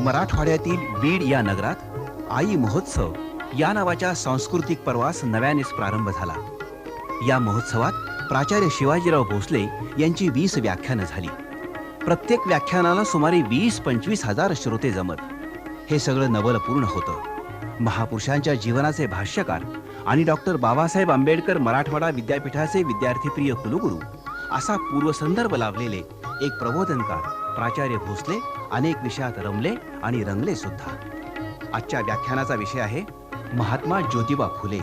मराठवाड्यातील बीड या नगरात आई महोत्सव या नावाच्या सांस्कृतिक पर्वास नव्यानेच प्रारंभ झाला। या महोत्सवात प्राचार्य शिवाजीराव भोसले यांची 20 व्याख्यानं झाली। प्रत्येक व्याख्यानाला सुमारे 20-25 हजार श्रोते जमत। हे सगळं नवल पूर्ण होतं। महापुरुषांच्या जीवनाचे भाष्यकार आणि डॉक्टर बाबासाहेब आंबेडकर मराठवाडा विद्यापीठाचे विद्यार्थीप्रिय कुलगुरू असा पूर्वसंदर्भ लाभलेले एक प्रबोधनकार प्राचार्य भोसले अनेक विषयात रमले आणि रंगले सुद्धा। आजच्या व्याख्यानाचा विषय आहे महात्मा ज्योतिबा फुले।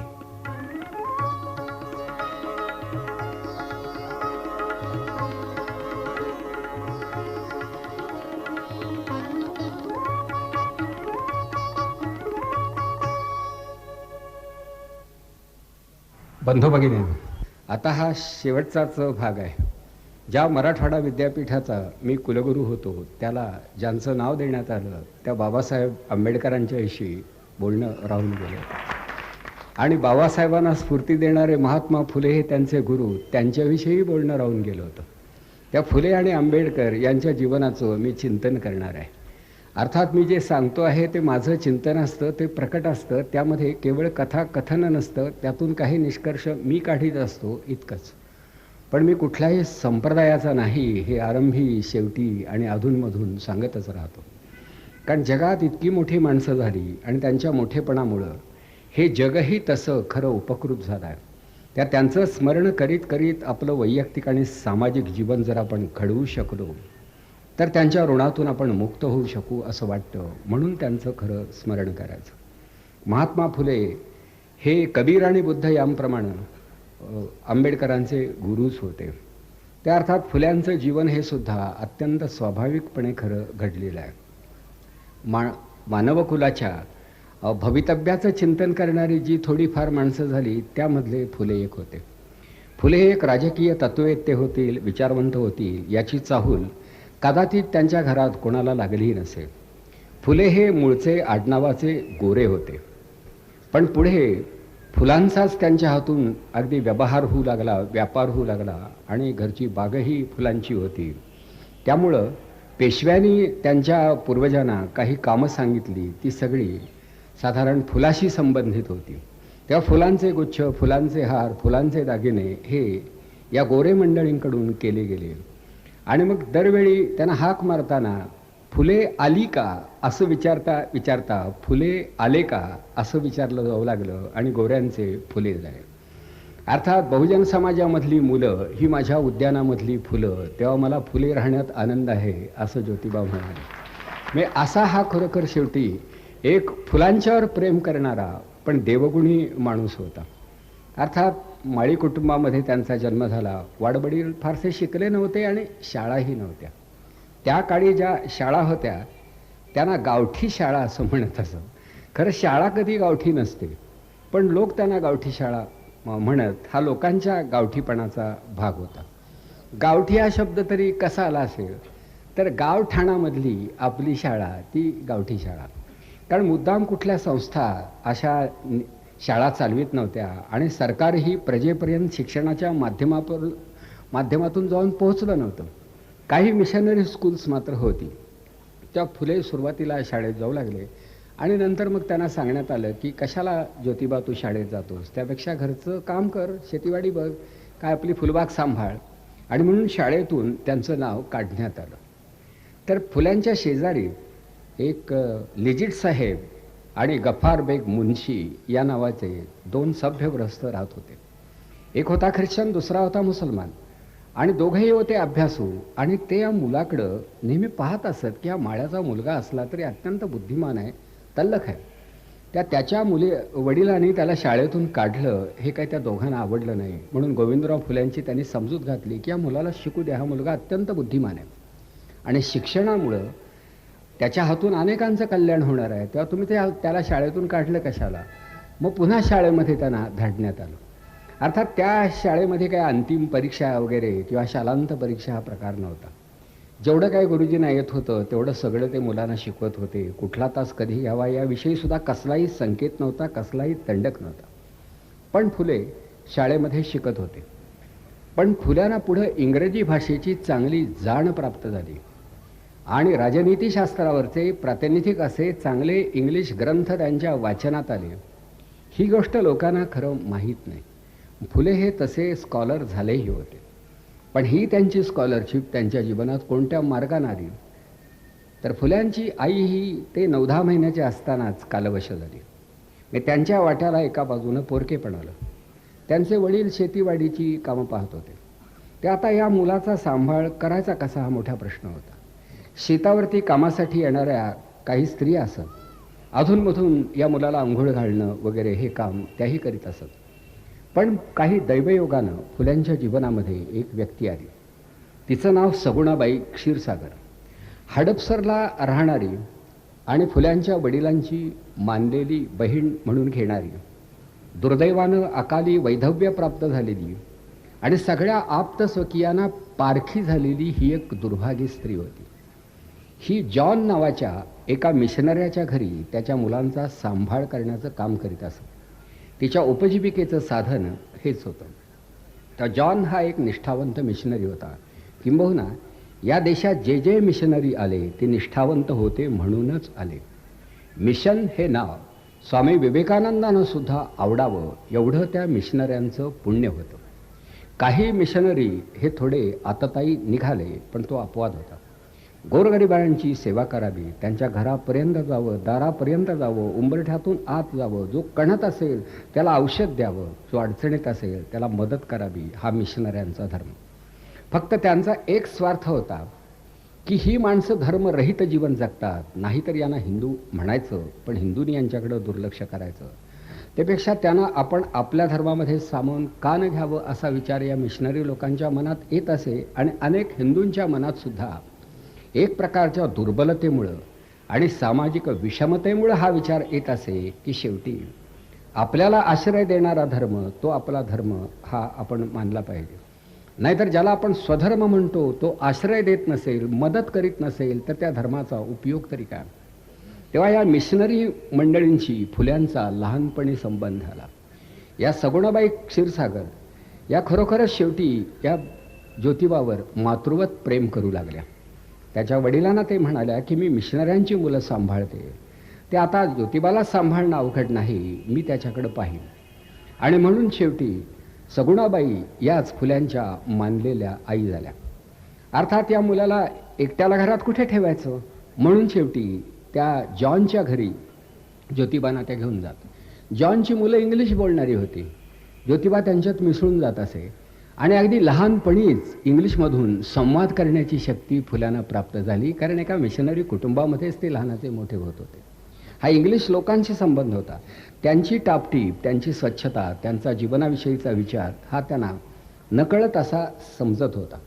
बंधू भगिनी, आता हा शेवटचाच भाग आहे। ज्या मराठवाडा विद्यापीठाचा मी कुलगुरू होतो त्याला ज्यांचं नाव देण्यात आलं त्या बाबासाहेब आंबेडकरांच्या विषयी बोलणं राहून गेलं आणि बाबासाहेबांना स्फूर्ती देणारे महात्मा फुले हे त्यांचे गुरु, त्यांच्याविषयी बोलणं राहून गेलं होतं। त्या फुले आणि आंबेडकर यांच्या जीवनाचं मी चिंतन करणार आहे। अर्थात मी जे सांगतो आहे ते माझं चिंतन असतं, ते प्रकट असतं, त्यामध्ये केवळ कथा कथन नसतं, त्यातून काही निष्कर्ष मी काढीत असतो इतकंच। पण मी कुठल्याही संप्रदायाचा नाही हे आरंभी, शेवटी आणि अधूनमधून सांगतच राहतो। कारण जगात इतकी मोठी माणसं झाली आणि त्यांच्या मोठेपणामुळं हे जगही तसं खरं उपकृत झालं आहे। त्यांचं स्मरण करीत करीत आपलं वैयक्तिक आणि सामाजिक जीवन जर आपण घडवू शकलो तर त्यांच्या ऋणातून आपण मुक्त होऊ शकू असं वाटतं, म्हणून त्यांचं खरं स्मरण करायचं। महात्मा फुले हे कबीर आणि बुद्ध यांप्रमाणे आंबेडकरांचे गुरुच होते। त्या अर्थात फुल्यांचं जीवन हे सुद्धा अत्यंत स्वाभाविकपणे खरं घडलेलं आहे। मानवकुलाच्या भवितव्याचं चिंतन करणारी जी थोडीफार माणसं झाली त्यामधले फुले एक होते। फुले एक राजकीय तत्ववेत्ते होतील, विचारवंत होतील याची चाहूल कदाचित त्यांच्या घरात कोणाला लागली नसेल। फुले हे मूळचे आडनावाचे गोरे होते, पण पुढे फुलांचाच त्यांच्या हातून अगदी व्यवहार होऊ लागला, व्यापार होऊ लागला आणि घरची बागही फुलांची होती। त्यामुळं पेशव्यांनी त्यांच्या पूर्वजांना काही कामं सांगितली, ती सगळी साधारण फुलाशी संबंधित होती। त्या फुलांचे गुच्छ, फुलांचे हार, फुलांचे दागिने हे या गोरे मंडळींकडून केले गेले आणि मग दरवेळी त्यांना हाक मारताना फुले आली का असं विचारता फुले आले का असं विचारलं जाऊ लागलं आणि गोऱ्यांचे फुले झाले। अर्थात बहुजन समाजामधली मुलं ही माझ्या उद्यानामधली फुलं, तेव्हा मला फुले राहण्यात आनंद आहे असं ज्योतिबा म्हणाले। मी असा हा खरोखर शेवटी एक फुलांच्यावर प्रेम करणारा पण देवगुणी माणूस होता। अर्थात माळी कुटुंबामध्ये त्यांचा जन्म झाला। वाडवडील फारसे शिकले नव्हते आणि शाळाही नव्हत्या। त्या काळी ज्या शाळा होत्या त्यांना गावठी शाळा असं म्हणत असत। खरं शाळा कधी गावठी नसते, पण लोक त्यांना गावठी शाळा म्हणत, हा लोकांच्या गावठीपणाचा भाग होता। गावठी हा शब्द तरी कसा आला असेल तर गावठाणामधली आपली शाळा ती गावठी शाळा। कारण मुद्दाम कुठल्या संस्था अशा शाळा चालवित नव्हत्या आणि सरकारही प्रजेपर्यंत शिक्षणाच्या माध्यमातून जाऊन पोहोचलं नव्हतं। काही मिशनरी स्कूल्स मात्र होती। त्या फुले सुरुवातीला शाळेत जाऊ लागले आणि नंतर मग त्यांना सांगण्यात आलं की कशाला ज्योतिबा तू शाळेत जातोस, त्यापेक्षा घरचं काम कर, शेतीवाडी बघ, काय आपली फुलबाग सांभाळ, आणि म्हणून शाळेतून त्यांचं नाव काढण्यात आलं। तर फुल्यांच्या शेजारी एक लिजिट साहेब आणि गफ्फार बेग मुन्शी या नावाचे 2 सभ्य गृहस्थ राहत होते। एक होता ख्रिश्चन, दुसरा होता मुसलमान, आणि दोघेही होते अभ्यासू आणि ते या मुलाकडं नेहमी पाहत असत की हा माळ्याचा मुलगा असला तरी अत्यंत बुद्धिमान आहे, तल्लख आहे। त्याच्या वडिलांनी त्याला शाळेतून काढलं हे काही त्या दोघांना आवडलं नाही, म्हणून गोविंदराव फुल्यांची त्यांनी समजूत घातली की या मुलाला शिकू द्या, हा मुलगा अत्यंत बुद्धिमान आहे आणि शिक्षणामुळं त्याच्या हातून अनेकांचं कल्याण होणार आहे, तेव्हा तुम्ही त्याला शाळेतून काढलं कशाला। मग पुन्हा शाळेमध्ये त्यांना धाडण्यात आलं। अर्थात त्या शाळेमध्ये काही अंतिम परीक्षा वगैरे किंवा शालांत परीक्षा हा प्रकार नव्हता। जेवढं काही गुरुजींना येत होतं तेवढं सगळं ते मुलांना शिकवत होते। कुठला तास कधी घ्यावा याविषयी सुद्धा कसलाही संकेत नव्हता, कसलाही दंडक नव्हता। पण फुले शाळेमध्ये शिकत होते। पण फुल्यांना पुढे इंग्रजी भाषेची चांगली जाण प्राप्त झाली आणि राजनीतीशास्त्रावरचे प्रातिनिधिक असे चांगले इंग्लिश ग्रंथ त्यांच्या वाचनात आले, ही गोष्ट लोकांना खरं माहीत नाही. फुले हे तसे स्कॉलर झालेही होते, पण ही त्यांची स्कॉलरशिप त्यांच्या जीवनात कोणत्या मार्गाने आली? तर फुल्यांची आई ही ते 9-10 महिन्याचे असतानाच कालवश झाली. मी त्यांच्या वाट्याला एका बाजूनं पोरकेपण आलं. त्यांचे वडील शेतीवाडीची कामं पाहत होते. ते आता या मुलाचा सांभाळ करायचा कसा हा मोठा प्रश्न होता. शेतावरती कामासाठी येणाऱ्या काही स्त्रिया असत, अधूनमधून या मुलाला अंघोळ घालणं वगैरे हे काम त्याही करीत असत. पण काही दैवयोगानं फुल्यांच्या जीवनामध्ये एक व्यक्ती आली. तिचं नाव सगुणाबाई क्षीरसागर. हडपसरला राहणारी आणि फुल्यांच्या वडिलांची मानलेली बहीण म्हणून घेणारी, दुर्दैवानं अकाली वैधव्य प्राप्त झालेली आणि सगळ्या आप्तस्वकीयांना पारखी झालेली ही एक दुर्भागी स्त्री होती. ही जॉन नावाच्या एका मिशनऱ्याच्या घरी त्याच्या मुलांचा सांभाळ करण्याचं काम करीत असत. तिच्या उपजीविकेचं साधन हेच होतं. तर जॉन हा एक निष्ठावंत मिशनरी होता. किंबहुना या देशात जे जे मिशनरी आले ते निष्ठावंत होते म्हणूनच आले. मिशन हे नाव स्वामी विवेकानंदांना सुद्धा आवडावं एवढं त्या मिशनऱ्यांचं पुण्य होतं. काही मिशनरी हे थोडे आततायी निघाले, पण तो अपवाद होता. गोरगरिबांची सेवा करावी, त्यांच्या घरापर्यंत जावं, दारापर्यंत जावं, उंबरठ्यातून आत जावं, जो कणत असेल त्याला औषध द्यावं, जो अडचणीत असेल त्याला मदत करावी, हा मिशनऱ्यांचा धर्म. फक्त त्यांचा एक स्वार्थ होता की ही माणसं धर्मरहित जीवन जगतात, नाहीतर यांना हिंदू म्हणायचं, पण हिंदूंनी यांच्याकडं दुर्लक्ष करायचं. त्यापेक्षा त्यांना आपण आपल्या धर्मामध्ये सामावून का न घ्यावं असा विचार या मिशनरी लोकांच्या मनात येत असे. आणि अनेक हिंदूंच्या मनात सुद्धा एक प्रकारच्या दुर्बलतेमुळं आणि सामाजिक विषमतेमुळं हा विचार येत असे की शेवटी आपल्याला आश्रय देणारा धर्म तो आपला धर्म हा आपण मानला पाहिजे. नाहीतर ज्याला आपण स्वधर्म म्हणतो तो आश्रय देत नसेल, मदत करीत नसेल, तर त्या धर्माचा उपयोग तरी काय? तेव्हा या मिशनरी मंडळींची फुल्यांचा लहानपणी संबंध झाला. या सगुणाबाई क्षीरसागर या खरोखरच शेवटी या ज्योतिबावर मातृवत प्रेम करू लागल्या. त्याच्या वडिलांना ते म्हणाल्या की मी मिशनऱ्यांची मुलं सांभाळते, ते आता ज्योतिबाला सांभाळणं अवघड नाही, मी त्याच्याकडं पाहीन. आणि म्हणून शेवटी सगुणाबाई याच फुल्यांच्या मानलेल्या आई झाल्या. अर्थात या मुलाला एकट्याला घरात कुठे ठेवायचं, म्हणून शेवटी त्या जॉनच्या घरी ज्योतिबांना त्या घेऊन जात. जॉनची मुलं इंग्लिश बोलणारी होती. ज्योतिबा त्यांच्यात मिसळून जात असे आणि अगदी लहानपणीच इंग्लिशमधून संवाद करण्याची शक्ती फुल्यांना प्राप्त झाली, कारण एका मिशनरी कुटुंबामध्येच ते लहानाचे मोठे होत होते. हा इंग्लिश लोकांशी संबंध होता. त्यांची टापटीप, त्यांची स्वच्छता, त्यांचा जीवनाविषयीचा विचार हा त्यांना नकळत असा समजत होता.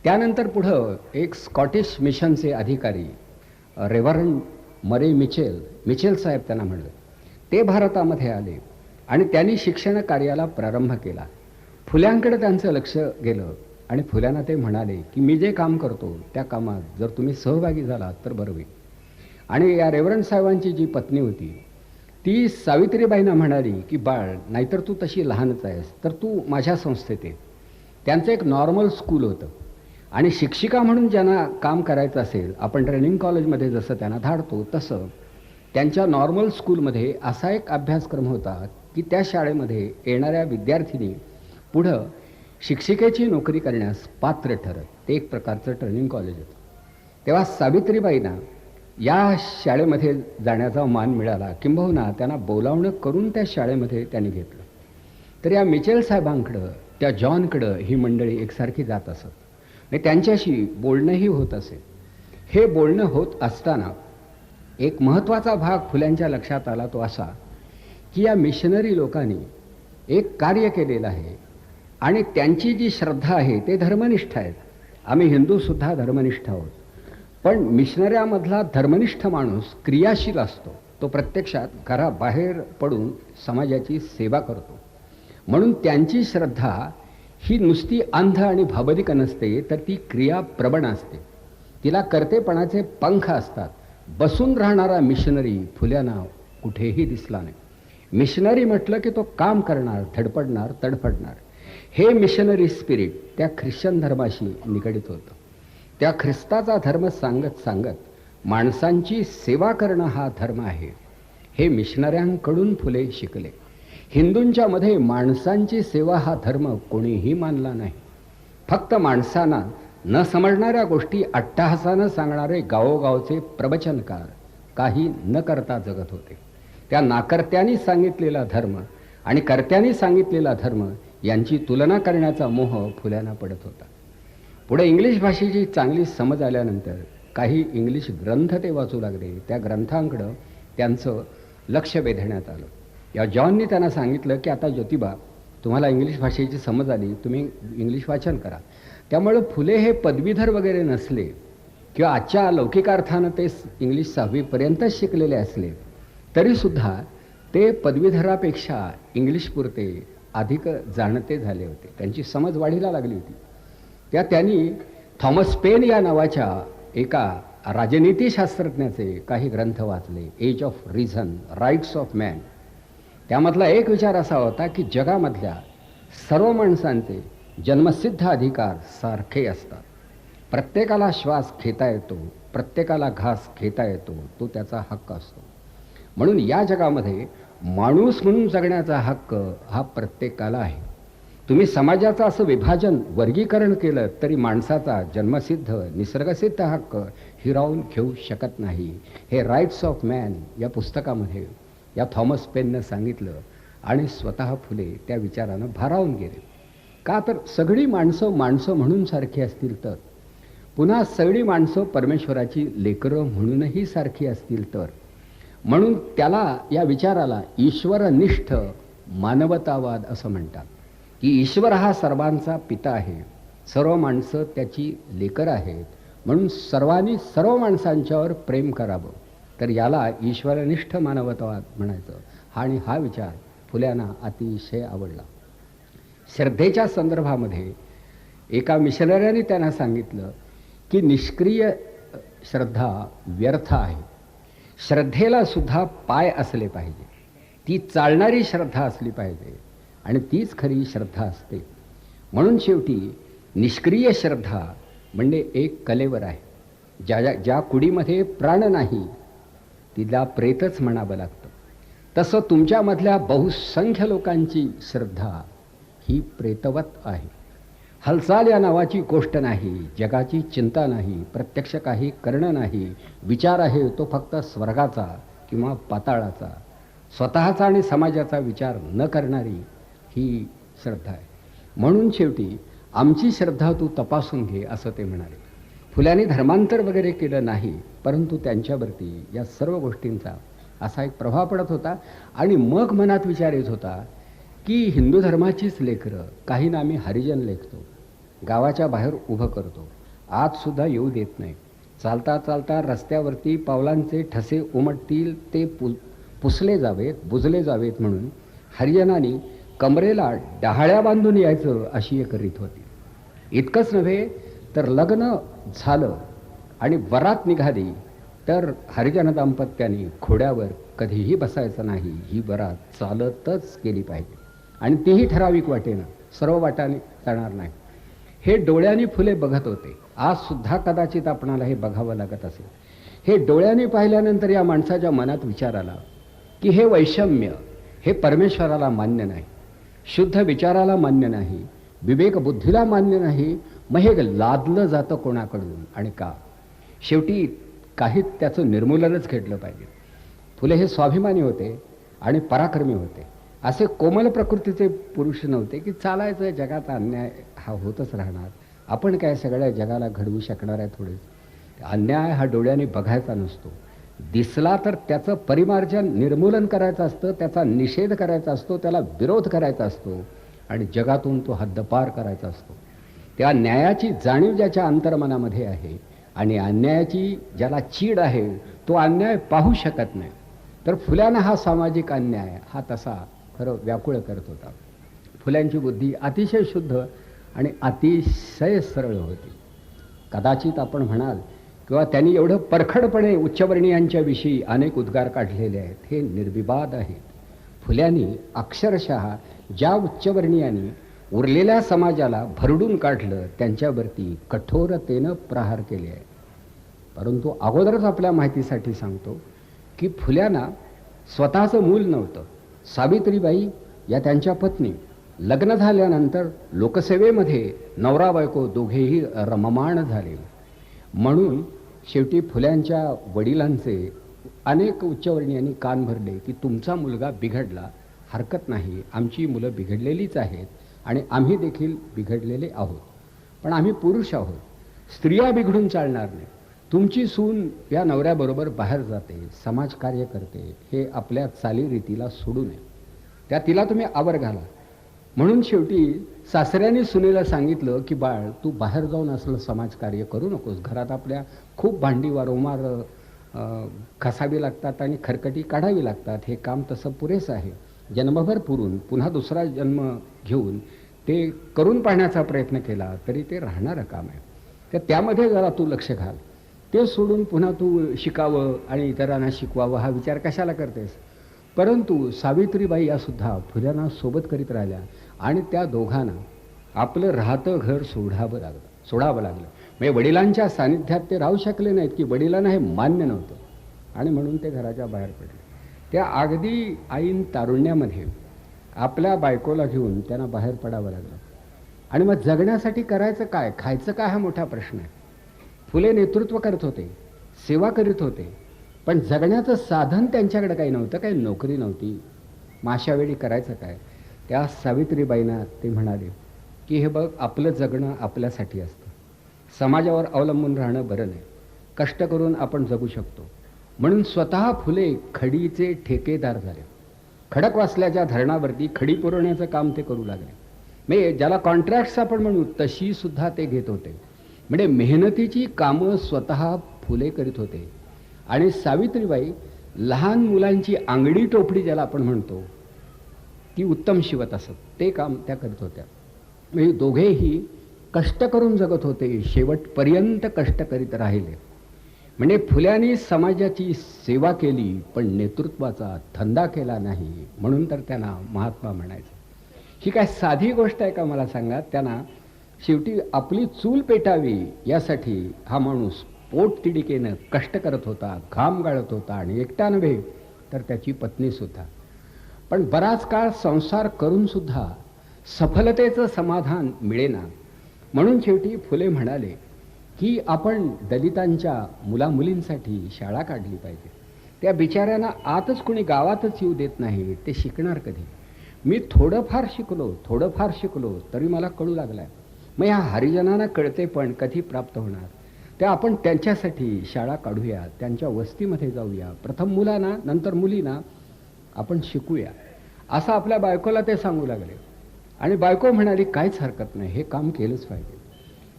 त्यानंतर पुढं एक स्कॉटिश मिशनचे अधिकारी रेव्हरंड मरे मिचेल साहेब त्यांना म्हणले, ते भारतामध्ये आले आणि त्यांनी शिक्षण कार्याला प्रारंभ केला. फुल्यांकडे त्यांचं लक्ष गेलं आणि फुल्यांना ते म्हणाले की मी जे काम करतो त्या कामात जर तुम्ही सहभागी झालात तर बरं होईल. आणि या रेव्हरंड साहेबांची जी पत्नी होती ती सावित्रीबाईंना म्हणाली की बाळ, नाहीतर तू तशी लहानच आहेस, तर तू माझ्या संस्थेत ये. त्यांचं एक नॉर्मल स्कूल होतं आणि शिक्षिका म्हणून ज्यांना काम करायचं असेल, आपण ट्रेनिंग कॉलेजमध्ये जसं त्यांना धाडतो तसं त्यांच्या नॉर्मल स्कूलमध्ये असा एक अभ्यासक्रम होता की त्या शाळेमध्ये येणाऱ्या विद्यार्थिनी पुढं शिक्षिकेची नोकरी करण्यास पात्र ठरत. ते एक प्रकारचं ट्रेनिंग कॉलेज होतं. तेव्हा सावित्रीबाईंना या शाळेमध्ये जाण्याचा मान मिळाला, किंबहुना त्यांना बोलावणं करून त्या शाळेमध्ये त्यांनी घेतलं. तर या मिचेल साहेबांकडं, त्या जॉनकडं ही मंडळी एकसारखी जात असत आणि त्यांच्याशी बोलणंही होत असे. हे बोलणं होत असताना एक महत्त्वाचा भाग फुल्यांच्या लक्षात आला, तो असा की या मिशनरी लोकांनी एक कार्य केलेलं आहे आणि त्यांची जी श्रद्धा आहे ते धर्मनिष्ठ आहेत. आम्ही हिंदूसुद्धा धर्मनिष्ठ आहोत, पण मिशनऱ्यामधला धर्मनिष्ठ माणूस क्रियाशील असतो, तो प्रत्यक्षात घराबाहेर पडून समाजाची सेवा करतो. म्हणून त्यांची श्रद्धा ही नुसती अंध आणि भावनिक नसते, तर ती क्रियाप्रवण असते. तिला कर्तेपणाचे पंख असतात. बसून राहणारा मिशनरी फुल्यांना कुठेही दिसला नाही. मिशनरी म्हटलं की तो काम करणार, धडपडणार, तडफडणार. हे मिशनरी स्पिरिट त्या ख्रिश्चन धर्माशी निगडित होतं. त्या ख्रिस्ताचा धर्म सांगत सांगत माणसांची सेवा करणं हा धर्म आहे, हे मिशनऱ्यांकडून फुले शिकले. हिंदूंच्या मध्ये माणसांची सेवा हा धर्म कोणीही मानला नाही. फक्त माणसांना न समजणाऱ्या गोष्टी अट्टहासानं सांगणारे गावोगावचे प्रवचनकार काही न करता जगत होते. त्या नाकर्त्यांनी सांगितलेला धर्म आणि कर्त्यांनी सांगितलेला धर्म यांची तुलना करण्याचा मोह फुल्यांना पडत होता. पुढे इंग्लिश भाषेची चांगली समज आल्यानंतर काही इंग्लिश ग्रंथ ते वाचू लागले. त्या ग्रंथांकडं त्यांचं लक्ष वेधण्यात आलं. या जॉननी त्यांना सांगितलं की आता ज्योतिबा, तुम्हाला इंग्लिश भाषेची समज आली, तुम्ही इंग्लिश वाचन करा. त्यामुळे फुले हे पदवीधर वगैरे नसले किंवा आजच्या लौकिकार्थानं ते इंग्लिश 6वीपर्यंत शिकलेले असले तरीसुद्धा ते पदवीधरापेक्षा इंग्लिशपुरते अधिक जाणते झाले होते. त्यांची समज वाढीला लागली होती. त्यांनी थॉमस पेन या नावाच्या एका राजनीतीशास्त्रज्ञाचे काही ग्रंथ वाचले. Age of reason, rights of man. त्यामधला एक विचार असा होता की जगामधल्या सर्व माणसांचे जन्मसिद्ध अधिकार सारखे असतात. प्रत्येकाला श्वास घेता येतो, प्रत्येकाला घास घेता येतो, तो त्याचा हक्क असतो. म्हणून या जगामध्ये माणूस म्हणून जगण्याचा हक्क हा प्रत्येकाला आहे. तुम्ही समाजाचं असं विभाजन, वर्गीकरण केलं तरी माणसाचा जन्मसिद्ध निसर्गसिद्ध हक्क हिरावून घेऊ शकत नाही. हे राईट्स ऑफ मॅन या पुस्तकामध्ये या थॉमस पेननं सांगितलं आणि स्वतः फुले त्या विचारानं भारावून गेले. का तर सगळी माणसं माणसं म्हणून सारखी असतील तर, पुन्हा सगळी माणसं परमेश्वराची लेकरं म्हणूनही सारखी असतील तर. म्हणून त्याला, या विचाराला ईश्वरनिष्ठ मानवतावाद असं म्हणतात की ईश्वर हा सर्वांचा पिता आहे, सर्व माणसं त्याची लेकरं आहेत, म्हणून सर्वांनी सर्व माणसांच्यावर प्रेम करावं. तर याला ईश्वरनिष्ठ मानवतावाद म्हणायचं. आणि हा विचार फुल्यांना अतिशय आवडला. श्रद्धेच्या संदर्भामध्ये एका मिशनऱ्याने त्यांना सांगितलं की निष्क्रिय श्रद्धा व्यर्थ आहे. श्रद्धेला सुद्धा पाय असले पाहिजे, ती चालणारी श्रद्धा असली पाहिजे आणि तीच खरी श्रद्धा असते. म्हणून शेवटी निष्क्रिय श्रद्धा म्हणजे एक कलेवर आहे. ज्या कुडीमध्ये प्राण नाही तिला प्रेतच म्हणावं लागतं. तसं तुमच्यामधल्या बहुसंख्य लोकांची श्रद्धा ही प्रेतवत आहे. हालचाल या नावाची गोष्ट नाही, जगाची चिंता नाही, प्रत्यक्ष काही करणं नाही, विचार आहे तो फक्त स्वर्गाचा किंवा पाताळाचा, स्वतःचा आणि समाजाचा विचार न करणारी ही श्रद्धा आहे. म्हणून शेवटी आमची श्रद्धा तू तपासून घे असं ते म्हणाले. फुल्यांनी धर्मांतर वगैरे केलं नाही, परंतु त्यांच्यावरती या सर्व गोष्टींचा असा एक प्रभाव पडत होता. आणि मग मनात विचार येत होता की हिंदू धर्माचीच लेकरं, काहींना आम्ही हरिजन लेखतो, गावाच्या बाहेर उभं करतो, आतसुद्धा येऊ देत नाही. चालता चालता रस्त्यावरती पावलांचे ठसे उमटतील ते पुसले जावेत, बुजले जावेत म्हणून हरिजनांनी कमरेला डहाळ्या बांधून यायचं अशी एक रीत होती. इतकंच नव्हे तर लग्न झालं आणि वरात निघाली तर हरिजन दाम्पत्याने घोड्यावर कधीही बसायचं नाही, ही वरात चालतच केली पाहिजे आणि तीही ठराविक वाटेनं, सर्व वाटाने जाणार नाही. हे डोळ्यांनी फुले बघत होते. आज सुद्धा कदाचित आपणाला हे बघावं लागत असेल. हे डोळ्यांनी पाहिल्यानंतर या माणसाच्या मनात विचार आला की हे वैषम्य हे परमेश्वराला मान्य नाही, शुद्ध विचाराला मान्य नाही, विवेक बुद्धीला मान्य नाही. मग हे लादलं जातं कोणाकडून आणि का? शेवटी काही त्याचं निर्मूलनच घडलं पाहिजे. फुले हे स्वाभिमानी होते आणि पराक्रमी होते. असे कोमल प्रकृतीचे पुरुष नव्हते की चालायचं, जगाचा अन्याय हा होतच राहणार, आपण काय सगळ्या जगाला घडवू शकणार आहे थोडे. अन्याय हा डोळ्याने बघायचा नसतो, दिसला तर त्याचं परिमार्जन निर्मूलन करायचं असतं, त्याचा निषेध करायचा असतो, त्याला विरोध करायचा असतो आणि जगातून तो हद्दपार करायचा असतो. त्या न्यायाची जाणीव ज्याच्या अंतर्मनामध्ये आहे आणि अन्यायाची ज्याला चीड आहे तो अन्याय पाहू शकत नाही. तर फुल्यांना हा सामाजिक अन्याय हा तसा खरं व्याकुळ करत होता. फुल्यांची बुद्धी अतिशय शुद्ध आणि अतिशय सरळ होती. कदाचित आपण म्हणाल किंवा त्यांनी एवढं परखडपणे उच्चवर्णीयांच्या विषयी अनेक उद्गार काढलेले आहेत, हे निर्विवाद आहेत. फुल्यांनी अक्षरशः ज्या उच्चवर्णीयांनी उरलेल्या समाजाला भरडून काढलं, त्यांच्यावरती कठोरतेनं प्रहार केले आहे. परंतु अगोदरच आपल्या माहितीसाठी सांगतो की फुल्यांना स्वतःचं मूल नव्हतं. सावित्रीबाई या त्यांच्या पत्नी लग्न झाल्यानंतर लोकसेवेमध्ये नवरा बायको दोघेही रममाण झाले. म्हणून शेवटी फुल्यांच्या वडिलांचे अनेक उच्चवर्णीयांनी कान भरले की तुमचा मुलगा बिघडला, हरकत नाही, आमची मुलं बिघडलेलीच आहेत आणि आम्ही देखील बिघडलेले आहोत, पण आम्ही पुरुष आहोत, स्त्रिया बिघडून चालणार नाही. तुमची सून या नवऱ्याबरोबर बाहेर जाते, समाजकार्य करते, हे आपल्या चालीरीतीला सोडू नये, त्या तिला तुम्ही आवर घाला. म्हणून शेवटी सासऱ्याने सुनेला सांगितलं की बाळ, तू बाहेर जाऊन असलं समाजकार्य करू नकोस, घरात आपल्या खूप भांडी वारंवार घासावी लागतात आणि खरकटी काढावी लागतात, हे काम तसं पुरेसं आहे. जन्मभर पुरून पुन्हा दुसरा जन्म घेऊन ते करून पाहण्याचा प्रयत्न केला तरी ते राहणारं काम आहे, तर त्यामध्ये जरा तू लक्ष घाल. ते सोडून पुन्हा तू शिकावं आणि इतरांना शिकवावं हा विचार कशाला करतेस. परंतु सावित्रीबाई या सुद्धा फुल्यांना सोबत करीत राहिल्या आणि त्या दोघांना आपलं राहतं घर सोडावं लागलं. म्हणजे वडिलांच्या सानिध्यात ते राहू शकले नाहीत की वडिलांना हे मान्य नव्हतं आणि म्हणून ते घराच्या बाहेर पडले. त्या अगदी ऐन तारुण्यामध्ये आपल्या बायकोला घेऊन त्यांना बाहेर पडावं लागलं. आणि मग जगण्यासाठी करायचं काय, खायचं काय, हा मोठा प्रश्न आहे. फुले नेतृत्व करत होते, सेवा करीत होते, पण जगण्याचं साधन त्यांच्याकडे काही नव्हतं, काही नोकरी नव्हती. मग अशा वेळी करायचं काय. त्या सावित्रीबाईंना ते म्हणाले की हे बघ, आपलं जगणं आपल्यासाठी असतं, समाजावर अवलंबून राहणं बरं नाही, कष्ट करून आपण जगू शकतो. म्हणून स्वतः फुले खडीचे ठेकेदार झाले. खडकवासल्याच्या धरणावरती खडी पुरवण्याचं काम ते करू लागले. म्हणजे ज्याला कॉन्ट्रॅक्ट्स आपण म्हणू तशी सुद्धा ते घेत होते. म्हणजे मेहनतीची कामं स्वतः फुले करीत होते आणि सावित्रीबाई लहान मुलांची आंगडी टोपडी ज्याला आपण म्हणतो ती उत्तम शिवत असत, ते काम त्या करत होत्या. म्हणजे दोघेही कष्ट करून जगत होते, शेवटपर्यंत कष्ट करीत राहिले. म्हणजे फुल्यांनी समाजाची सेवा केली पण नेतृत्वाचा धंदा केला नाही, म्हणून तर त्यांना महात्मा म्हणायचे. ही काय साधी गोष्ट आहे का मला सांगा. त्यांना शेवटी आपली चूल पेटावी यासाठी हा माणूस पोटतिडकीनं कष्ट करत होता, घाम गाळत होता आणि एकटा नव्हे तर त्याची पत्नी सुद्धा. पण बराच काळ संसार करून सुद्धा सफलतेचं समाधान मिळेना. म्हणून शेवटी फुले म्हणाले की आपण दलितांच्या मुलामुलींसाठी शाळा काढली पाहिजे. त्या बिचाऱ्यांना आतच कोणी गावातच येऊ देत नाही, ते शिकणार कधी. मी थोडंफार शिकलो तरी मला कळू लागलाय, मग ह्या हरिजनांना कळते पण कधी प्राप्त होणार. त्या आपण त्यांच्यासाठी शाळा काढूया, त्यांच्या वस्तीमध्ये जाऊया, प्रथम मुलांना नंतर मुलींना आपण शिकूया, असं आपल्या बायकोला ते सांगू लागले. आणि बायको म्हणाली काहीच हरकत नाही, हे काम केलंच पाहिजे.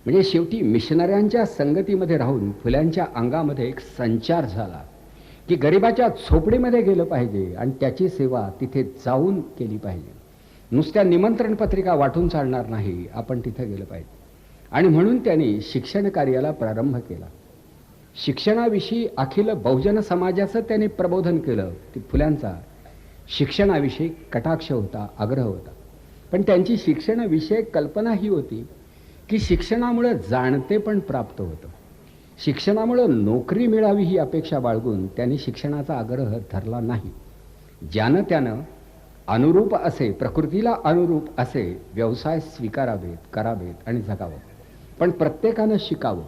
म्हणजे शेवटी मिशनऱ्यांच्या संगतीमध्ये राहून फुल्यांच्या अंगामध्ये एक संचार झाला की गरिबाच्या झोपडीमध्ये गेलं पाहिजे आणि त्याची सेवा तिथे जाऊन केली पाहिजे. नुसत्या निमंत्रण पत्रिका वाटून चालणार नाही, आपण तिथे गेलं पाहिजे. आणि म्हणून त्यांनी शिक्षण कार्याला प्रारंभ केला. शिक्षणाविषयी अखिल बहुजन समाजाचं त्यांनी प्रबोधन केलं. की फुल्यांचा शिक्षणाविषयी कटाक्ष होता, आग्रह होता, पण त्यांची शिक्षणाविषयक कल्पना ही होती की शिक्षणामुळे जाणते पण प्राप्त होतं, शिक्षणामुळे नोकरी मिळावी ही अपेक्षा बाळगून त्यांनी शिक्षणाचा आग्रह धरला नाही. ज्यानं त्यानं अनुरूप असे, प्रकृतीला अनुरूप असे व्यवसाय स्वीकारावेत, करावेत आणि जगावं, पण प्रत्येकानं शिकावं.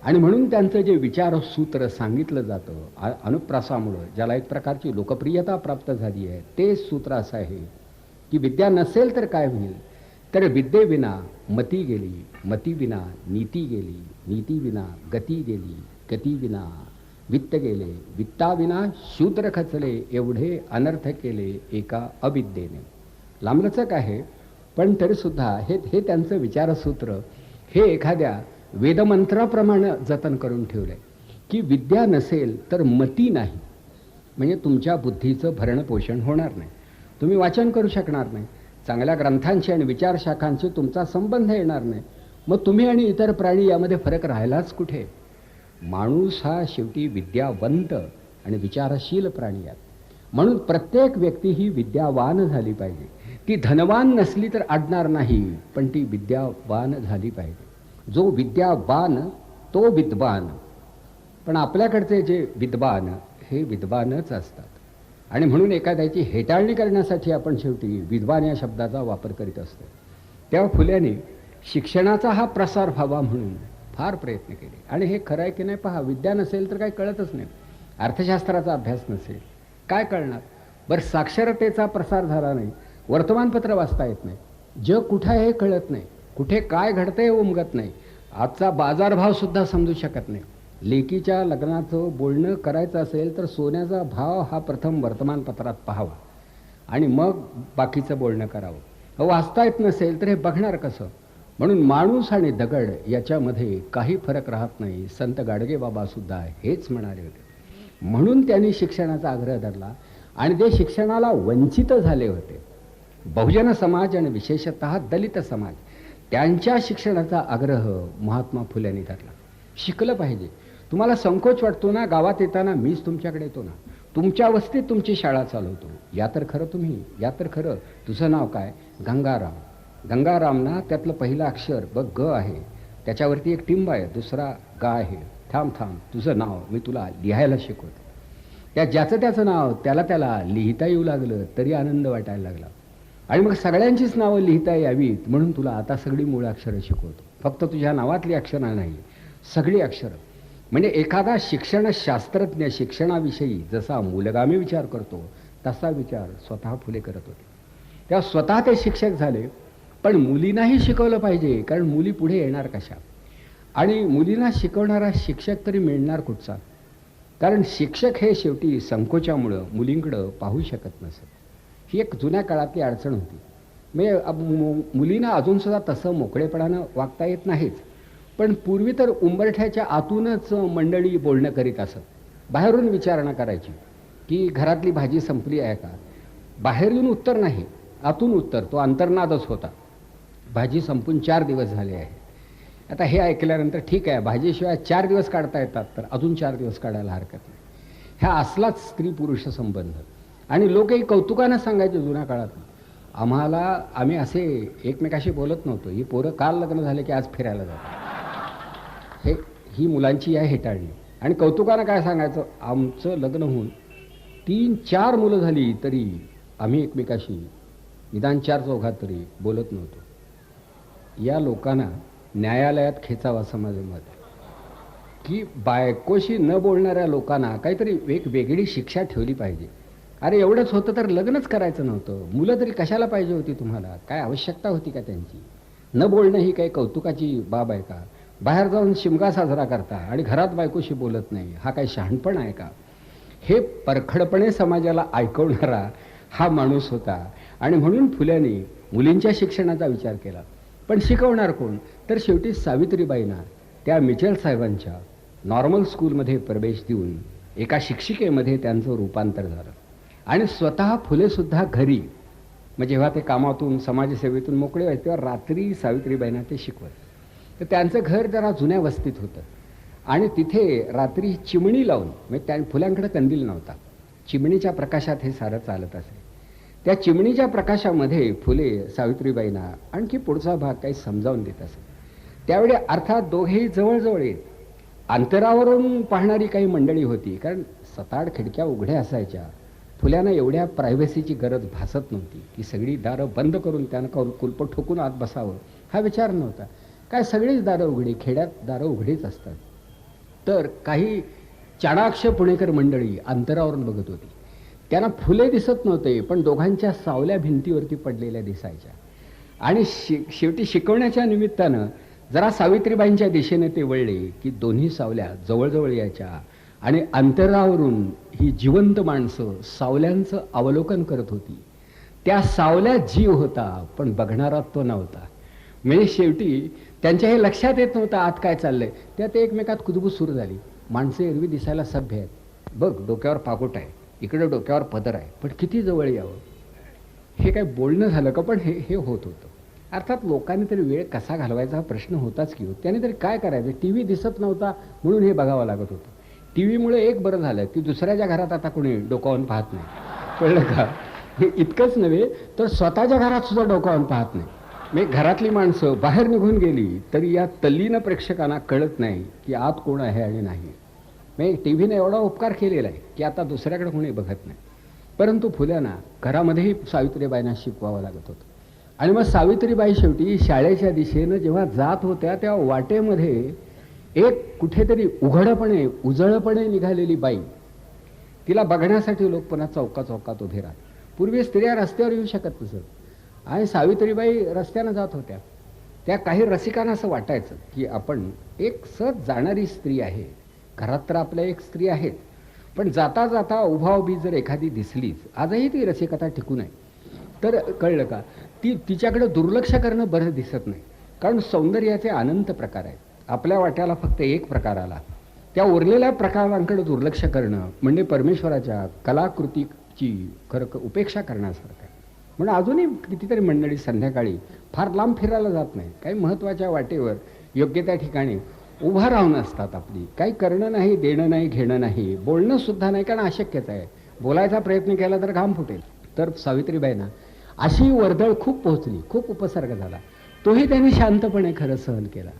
आणि म्हणून त्यांचं जे विचारसूत्र सांगितलं जातं अनुप्रासामुळं, ज्याला एक प्रकारची लोकप्रियता प्राप्त झाली आहे, ते सूत्र असं आहे की विद्या नसेल तर काय होईल, तर विद्येविना मती गेली, मतीविना नीती गेली, नीतीविना गती गेली, गतीविना वित्त गेले, वित्ताविना शूद्र खचले, एवढे अनर्थ केले एका अविद्येने. लांबलचक आहे पण तरीसुद्धा हे त्यांचं विचारसूत्र हे एखाद्या वेदमंत्राप्रमाणे जतन करून ठेवलं आहे की विद्या नसेल तर मती नाही, म्हणजे तुमच्या बुद्धीचं भरणपोषण होणार नाही, तुम्ही वाचन करू शकणार नाही, चांगल्या ग्रंथांशी आणि विचारशाखांशी तुमचा संबंध येणार नाही, मग तुम्ही आणि इतर प्राणी यामध्ये फरक राहिलाच कुठे. माणूस हा शेवटी विद्यावंत आणि विचारशील प्राणी आहे. म्हणून प्रत्येक व्यक्ती ही विद्यावान झाली पाहिजे. ती धनवान नसली तर अडणार नाही, पण ती विद्यावान झाली पाहिजे. जो विद्यावान तो विद्वान. पण आपल्याकडचे जे विद्वान हे विद्वानच असतात. आणि म्हणून एखाद्याची हेटाळणी करण्यासाठी आपण शेवटी विद्वान या शब्दाचा वापर करीत असतो. तेव्हा फुल्याने शिक्षणाचा हा प्रसार व्हावा म्हणून फार प्रयत्न केले. आणि हे खरं आहे की नाही पहा, विद्या नसेल तर काही कळतच नाही. अर्थशास्त्राचा अभ्यास नसेल काय कळणार. बरं, साक्षरतेचा प्रसार झाला नाही, वर्तमानपत्र वाचता येत नाही, जग कुठं आहे हे कळत नाही, कुठे काय घडतं हे उमगत नाही, आजचा बाजारभावसुद्धा समजू शकत नाही. लेकीच्या लग्नाचं बोलणं करायचं असेल तर सोन्याचा भाव हा प्रथम वर्तमानपत्रात पाहावा आणि मग बाकीचं बोलणं करावं. वाचता येत नसेल तर हे बघणार कसं. म्हणून माणूस आणि दगड याच्यामध्ये काही फरक राहत नाही. संत गाडगेबाबासुद्धा हेच म्हणाले होते. म्हणून त्यांनी शिक्षणाचा आग्रह धरला आणि ते शिक्षणाला वंचित झाले होते. बहुजन समाज आणि विशेषतः दलित समाज त्यांच्या शिक्षणाचा आग्रह महात्मा फुल्यांनी धरला. शिकलं पाहिजे. तुम्हाला संकोच वाटतो ना, गावात येताना मीच तुमच्याकडे येतो ना, तुमच्या वस्तीत तुमची शाळा चालवतो, या तर खरं तुम्ही, या तर खरं तुझं नाव काय, गंगाराम. गंगाराम ना, त्यातलं पहिलं अक्षर बघ ग आहे, त्याच्यावरती एक टिंब आहे, दुसरा गा आहे. थांब थांब, तुझं नाव मी तुला लिहायला शिकवतो. त्या ज्याचं त्याचं नाव त्याला लिहिता येऊ लागलं तरी आनंद वाटायला लागला. आणि मग सगळ्यांचीच नावं लिहिता यावीत म्हणून तुला आता सगळी मूळ अक्षरं शिकवतो. फक्त तुझ्या नावातली अक्षरं नाही, सगळी अक्षरं. म्हणजे एखादा शिक्षणशास्त्रज्ञ शिक्षणाविषयी जसा मूलगामी विचार करतो तसा विचार स्वतः फुले करत होते. तेव्हा स्वतः ते शिक्षक झाले. पण मुलींनाही शिकवलं पाहिजे, कारण मुली पुढे येणार कशा. आणि मुलींना शिकवणारा शिक्षक तरी मिळणार कुठचा. कारण शिक्षक हे शेवटी संकोचामुळं मुलींकडं पाहू शकत नसत. ही एक जुन्या काळातली अडचण होती. म्हणजे मुलींना अजूनसुद्धा तसं मोकळेपणानं वागता येत नाहीच. पण पूर्वी तर उंबरठ्याच्या आतूनच मंडळी बोलणं करीत असत. बाहेरून विचारणा करायची की घरातली भाजी संपली आहे का. बाहेर येऊन उत्तर नाही, आतून उत्तर. तो अंतर्नादच होता. भाजी संपून 4 दिवस झाले आहे. आता हे ऐकल्यानंतर ठीक आहे, भाजीशिवाय 4 दिवस काढता येतात तर अजून 4 दिवस काढायला हरकत नाही. ह्या असलाच स्त्री पुरुष संबंध. आणि लोकही कौतुकानं सांगायचे जुन्या काळात, आम्ही असे एकमेकाशी बोलत नव्हतो. ही पोरं काल लग्न झाले की आज फिरायला जातात. ही मुलांची आहे हेटाळणी. आणि कौतुकानं काय सांगायचं, आमचं लग्न होऊन 3-4 मुलं झाली तरी आम्ही एकमेकाशी निदान 4 चौघात तरी बोलत नव्हतो. या लोकांना न्यायालयात खेचावा समाजामध्ये की बायकोशी न बोलणाऱ्या लोकांना काहीतरी वेगवेगळी शिक्षा ठेवली पाहिजे. अरे एवढंच होतं तर लग्नच करायचं नव्हतं. मुलं तरी कशाला पाहिजे होती तुम्हाला. काय आवश्यकता होती का त्यांची. न बोलणं ही काही कौतुकाची बाब आहे का. बाहेर जाऊन शिमगा साजरा करता आणि घरात बायकोशी बोलत नाही, हा काही शहाणपण आहे का. हे परखडपणे समाजाला ऐकवणारा हा माणूस होता. आणि म्हणून फुल्यांनी मुलींच्या शिक्षणाचा विचार केला. पण शिकवणार कोण, तर शेवटी सावित्रीबाईंना त्या मिचल साहेबांच्या नॉर्मल स्कूलमध्ये प्रवेश देऊन एका शिक्षिकेमध्ये त्यांचं रूपांतर झालं. आणि स्वतः फुलेसुद्धा घरी, मग जेव्हा ते कामातून समाजसेवेतून मोकळे व्हायचे तेव्हा रात्री सावित्रीबाईंना ते शिकवत. तर त्यांचं घर जरा जुन्या वस्तीत होतं आणि तिथे रात्री चिमणी लावून, म्हणजे त्या फुल्यांकडे कंदील नव्हता, चिमणीच्या प्रकाशात हे सारं चालत असे. त्या चिमणीच्या प्रकाशामध्ये फुले सावित्रीबाईंना आणखी पुढचा भाग काही समजावून देत असे. त्यावेळी अर्थात दोघेही जवळजवळ येत. अंतरावरून पाहणारी काही मंडळी होती, कारण 7-8 खिडक्या उघड्या असायच्या. फुल्यांना एवढ्या प्रायव्हसीची गरज भासत नव्हती की सगळी दारं बंद करून त्यानं कुलप ठोकून आत बसावं, हा विचार नव्हता. काय सगळीच दारं उघडी, खेड्यात दारं उघडीच असतात. तर काही चाणाक्ष पुणेकर मंडळी अंतरावरून बघत होती. त्यांना फुले दिसत नव्हते, पण दोघांच्या सावल्या भिंतीवरती पडलेल्या दिसायच्या. आणि शेवटी शिकवण्याच्या निमित्तानं जरा सावित्रीबाईंच्या दिशेने ते वळले की दोन्ही सावल्या जवळजवळ यायच्या आणि अंतरावरून ही जिवंत माणसं सावल्यांचं अवलोकन करत होती. त्या सावल्यात जीव होता, पण बघणारा तो नव्हता. म्हणजे शेवटी त्यांच्या हे लक्षात येत नव्हतं आत काय चाललंय. त्यात एकमेकात कुजबूज सुरू झाली. माणसं एरवी दिसायला सभ्य आहेत, बघ डोक्यावर पागोट आहे, इकडे डोक्यावर पदर आहे, पण किती जवळ यावं. हे काय बोलणं झालं का, पण हे होत होतं. अर्थात लोकांनी तरी वेळ कसा घालवायचा हा प्रश्न होताच की. त्याने तरी काय करायचं. टी व्ही दिसत नव्हता म्हणून हे बघावं लागत होतं. टी व्हीमुळे एक बरं झालं की दुसऱ्याच्या घरात आता कोणी डोकावून पाहत नाही, कळलं का. हे इतकंच नव्हे तर स्वतःच्या घरात सुद्धा डोकावून पाहत नाही. म्हणजे घरातली माणसं बाहेर निघून गेली तरी या तल्लीन प्रेक्षकांना कळत नाही की आत कोण आहे आणि नाही. म्हणजे टी व्हीने एवढा उपकार केलेला आहे की आता दुसऱ्याकडे कोणी बघत नाही. परंतु फुल्यांना घरामध्येही सावित्रीबाईंना शिकवावं लागत होतं. आणि मग सावित्रीबाई शेवटी शाळेच्या दिशेनं जेव्हा जात होत्या तेव्हा वाटेमध्ये एक कुठेतरी उघडपणे उजळपणे निघालेली बाई, तिला बघण्यासाठी लोक पुन्हा चौकात उभे राहत. पूर्वी स्त्रिया रस्त्यावर येऊ शकत नसत आणि सावित्रीबाई रस्त्यानं जात होत्या. त्या काही रसिकांना असं वाटायचं की आपण एक सहज जाणारी स्त्री आहे, घरात तर आपल्या एक स्त्री आहेत, पण जाता जाता उभा उभी जर एखादी दिसलीच, आजही ती रसिकता टिकून आहे, तर कळलं का तिच्याकडे दुर्लक्ष करणं बरं दिसत नाही. कारण सौंदर्याचे अनंत प्रकार आहेत. आपल्या वाट्याला फक्त एक प्रकार आला, त्या उरलेल्या प्रकारांकडे दुर्लक्ष करणं म्हणजे परमेश्वराच्या कलाकृतीची खरं उपेक्षा करण्यासारखं आहे. म्हणून अजूनही कितीतरी मंडळी संध्याकाळी फार लांब फिरायला जात नाही, काही महत्त्वाच्या वाटेवर योग्य त्या ठिकाणी उभं राहून असतात. आपली काही करणं नाही, देणं नाही, घेणं नाही, बोलणं सुद्धा नाही, कारण अशक्यच आहे. बोलायचा प्रयत्न केला तर घाम फुटेल. तर सावित्रीबाईंना अशी वर्दळ खूप पोहोचली, खूप उपसर्ग झाला. तोही त्यांनी शांतपणे खरं सहन केला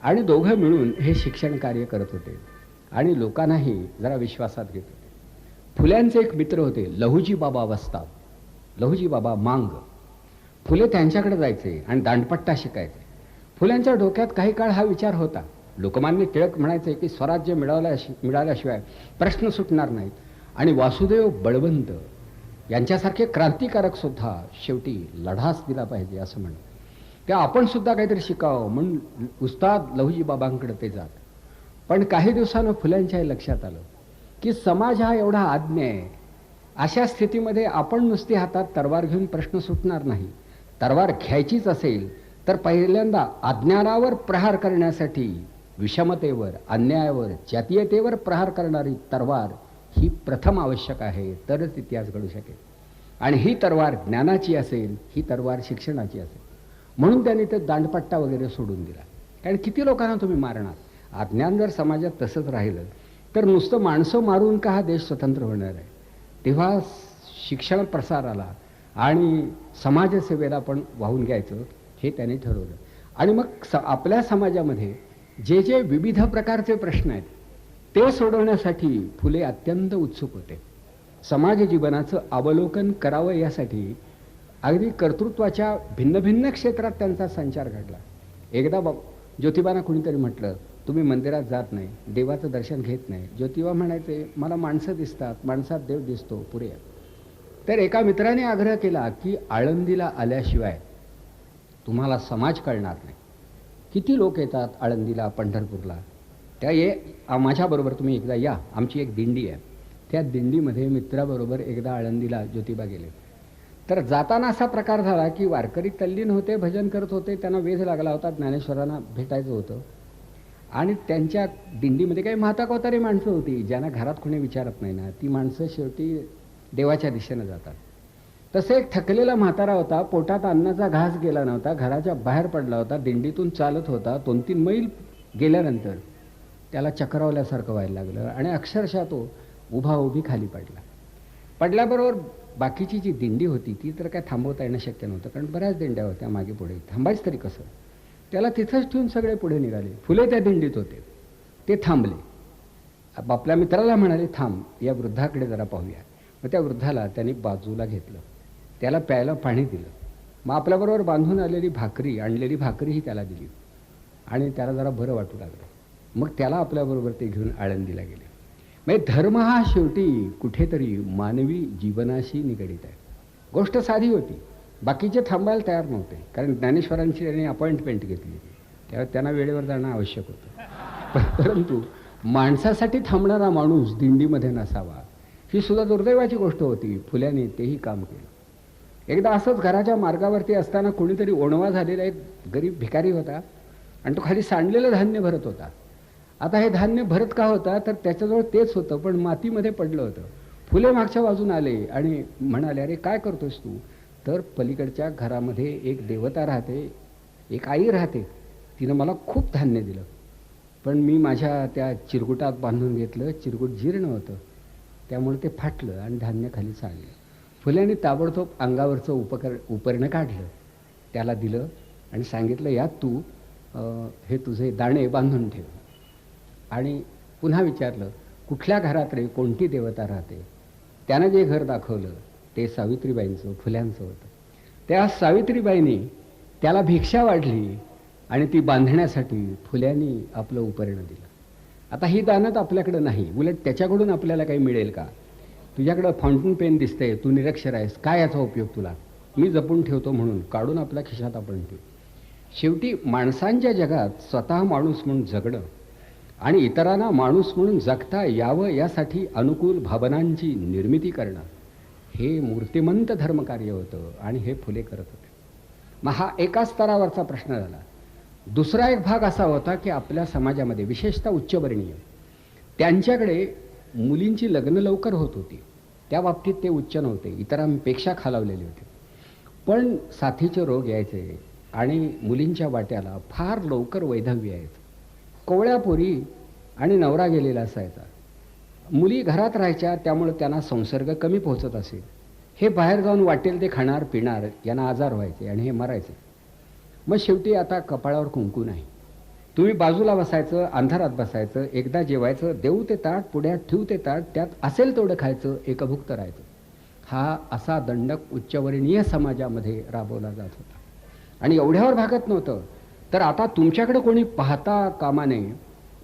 आणि दोघं मिळून हे शिक्षण कार्य करत होते आणि लोकांनाही जरा विश्वासात घेत होते. फुल्यांचे एक मित्र होते, लहुजी बाबा वस्ताद, लहुजी बाबा मांग. फुले त्यांच्याकडे जायचे आणि दांडपट्टा शिकायचे. फुल्यांच्या डोक्यात काही काळ हा विचार होता. लोकमान्य टिळक म्हणायचे की स्वराज्य मिळाल्याशिवाय प्रश्न सुटणार नाहीत आणि वासुदेव बळवंत यांच्यासारखे क्रांतिकारक सुद्धा शेवटी लढाच दिला पाहिजे असं म्हणत. त्या आपण सुद्धा काहीतरी शिकावं म्हणून उस्ताद लहुजी बाबांकडे ते जात. पण काही दिवसानं फुल्यांच्या लक्षात आलं की समाज हा एवढा आज्ञ आहे. अशा स्थितीमध्ये आपण नुसती हातात तरवार घेऊन प्रश्न सुटणार नाही. तरवार घ्यायचीच असेल तर पहिल्यांदा अज्ञानावर प्रहार करण्यासाठी विषमतेवर, अन्यायावर, जातीयतेवर प्रहार करणारी तरवार ही प्रथम आवश्यक आहे, तरच इतिहास घडू शकेल. आणि ही तरवार ज्ञानाची असेल, ही तरवार शिक्षणाची असेल. म्हणून त्यांनी ते दांडपट्टा वगैरे सोडून दिला. कारण किती लोकांना तुम्ही मारणार? अज्ञान जर समाजात तसंच राहिलं तर नुसतं माणसं मारून का हा देश स्वतंत्र होणार आहे? तेव्हा शिक्षण प्रसाराला आणि समाजसेवेला पण वाहून घ्यायचं हे त्यांनी ठरवलं. आणि मग आपल्या समाजामध्ये जे जे विविध प्रकारचे प्रश्न आहेत ते सोडवण्यासाठी फुले अत्यंत उत्सुक होते. समाज जीवनाचं अवलोकन करावं यासाठी अगदी कर्तृत्वाच्या भिन्न भिन्न क्षेत्रात त्यांचा संचार घडला. एकदा ज्योतिबांना कुणीतरी म्हटलं, तुम्ही मंदिरात जात नाही, देवाचं दर्शन घेत नाही. ज्योतिबा म्हणायचे, मला माणसं दिसतात, माणसात देव दिसतो, पुरे. तर एका मित्राने आग्रह केला की आळंदीला आल्याशिवाय तुम्हाला समाज कळणार नाही. किती लोक येतात आळंदीला, पंढरपूरला, त्या माझ्याबरोबर तुम्ही एकदा या, आमची एक दिंडी आहे. त्या दिंडीमध्ये मित्राबरोबर एकदा आळंदीला ज्योतिबा गेले. तर जाताना असा प्रकार झाला की वारकरी तल्लीन होते, भजन करत होते, त्यांना वेध लागला होता, ज्ञानेश्वरांना भेटायचं होतं. आणि त्यांच्या दिंडीमध्ये काही म्हाताकोतारी माणसं होती ज्यांना घरात कोणी विचारत नाही ना, ती माणसं शेवटी देवाच्या दिशेनं जातात. तसं एक थकलेला म्हातारा होता, पोटात अन्नाचा घास गेला नव्हता, घराच्या बाहेर पडला होता, दिंडीतून चालत होता. 2-3 मैल गेल्यानंतर त्याला चक्रावल्यासारखं व्हायला लागलं आणि अक्षरशः तो उभी खाली पडला. पडल्याबरोबर बाकीची जी दिंडी होती ती तर काय थांबवता येणं शक्य नव्हतं, कारण बऱ्याच दिंड्या होत्या मागे पुढे, थांबायच तरी कसं? त्याला तिथंच ठेवून सगळे पुढे निघाले. फुले त्या दिंडीत होते, ते थांबले. आपल्या मित्राला म्हणाले, थांब, या वृद्धाकडे जरा पाहूया. मग त्या वृद्धाला त्यांनी बाजूला घेतलं, त्याला प्यायला पाणी दिलं. मग आपल्याबरोबर बांधून आलेली भाकरी, आणलेली भाकरीही त्याला दिली आणि त्याला जरा बरं वाटू लागलं. मग त्याला आपल्याबरोबर ते घेऊन आळंदीला गेले. म्हणजे धर्म हा शेवटी कुठेतरी मानवी जीवनाशी निगडीत आहे. गोष्ट साधी होती, बाकीचे थांबायला तयार नव्हते, कारण ज्ञानेश्वरांची त्यांनी अपॉइंटमेंट घेतली, त्यावेळेस त्यांना वेळेवर जाणं आवश्यक होतं. परंतु माणसासाठी थांबणारा माणूस दिंडीमध्ये नसावा ही सुद्धा दुर्दैवाची गोष्ट होती. फुल्यांनी तेही काम केलं. एकदा असंच घराच्या मार्गावरती असताना कोणीतरी ओणवा झालेला एक गरीब भिकारी होता आणि तो खाली सांडलेलं धान्य भरत होता. आता हे धान्य भरत का होता तर त्याच्याजवळ तेच होतं, पण मातीमध्ये पडलं होतं. फुले मागच्या बाजून आले आणि म्हणाले, अरे काय करतोस तू? तर पलीकडच्या घरामध्ये एक देवता राहते, एक आई राहते, तिनं मला खूप धान्य दिलं, पण मी माझ्या त्या चिरकुटात बांधून घेतलं, चिरकुट जीर्ण होतं, त्यामुळे ते फाटलं आणि धान्य खाली सांडलं. फुल्याने ताबडतोब अंगावरचं उपरणं काढलं, त्याला दिलं आणि सांगितलं, यात तू हे तुझे दाणे बांधून ठेव. आणि पुन्हा विचारलं, कुठल्या घरात रे कोणती देवता राहते? त्यानं जे घर दाखवलं ते सावित्रीबाईंचं, फुल्यांचं होतं. त्या सावित्रीबाईंनी त्याला भिक्षा वाढली आणि ती बांधण्यासाठी फुल्यांनी आपलं उपरणं दिलं. आता ही दानत आपल्याकडं नाही, उलट त्याच्याकडून आपल्याला काही मिळेल का? तुझ्याकडं फाउंटन पेन दिसतंय, तू निरक्षर आहेस, काय याचा उपयोग तुला? मी जपून ठेवतो म्हणून काढून आपल्या खिशात आपण ठेवू. शेवटी माणसांच्या जगात स्वतः माणूस म्हणून जगणं आणि इतरांना माणूस म्हणून जगता यावं यासाठी अनुकूल भावनांची निर्मिती करणं हे मूर्तिमंत धर्मकार्य होतं आणि हे फुले करत होते. मग हा एका स्तरावरचा प्रश्न झाला. दुसरा एक भाग असा होता की आपल्या समाजामध्ये विशेषतः उच्चवर्णीय त्यांच्याकडे मुलींची लग्न लवकर होत होती. त्या बाबतीत ते उच्च नव्हते, इतरांपेक्षा खालावलेले होते. पण साथीचे रोग यायचे आणि मुलींच्या वाट्याला फार लवकर वैधव्य यायचं. कोवळ्या पोरी आणि नवरा गेलेला असायचा. मुली घरात राहायच्या, त्यामुळे त्यांना संसर्ग कमी पोहोचत असेल. हे बाहेर जाऊन वाटेल ते खाणार पिणार, यांना आजार व्हायचे आणि हे मरायचे. मग शेवटी आता कपाळावर कुंकू नाही. तुम्ही बाजूला बसायचं, अंधारात बसायचं, एकदा जेवायचं, देऊ ते ताट, पुढ्यात ठेवू ते ताट, त्यात असेल तेवढं खायचं, एकभुक्त राहायचं. हा असा दंडक उच्चवर्णीय समाजामध्ये राबवला जात होता. आणि एवढ्यावर भागत नव्हतं, तर आता तुमच्याकडे कोणी पाहता कामा नये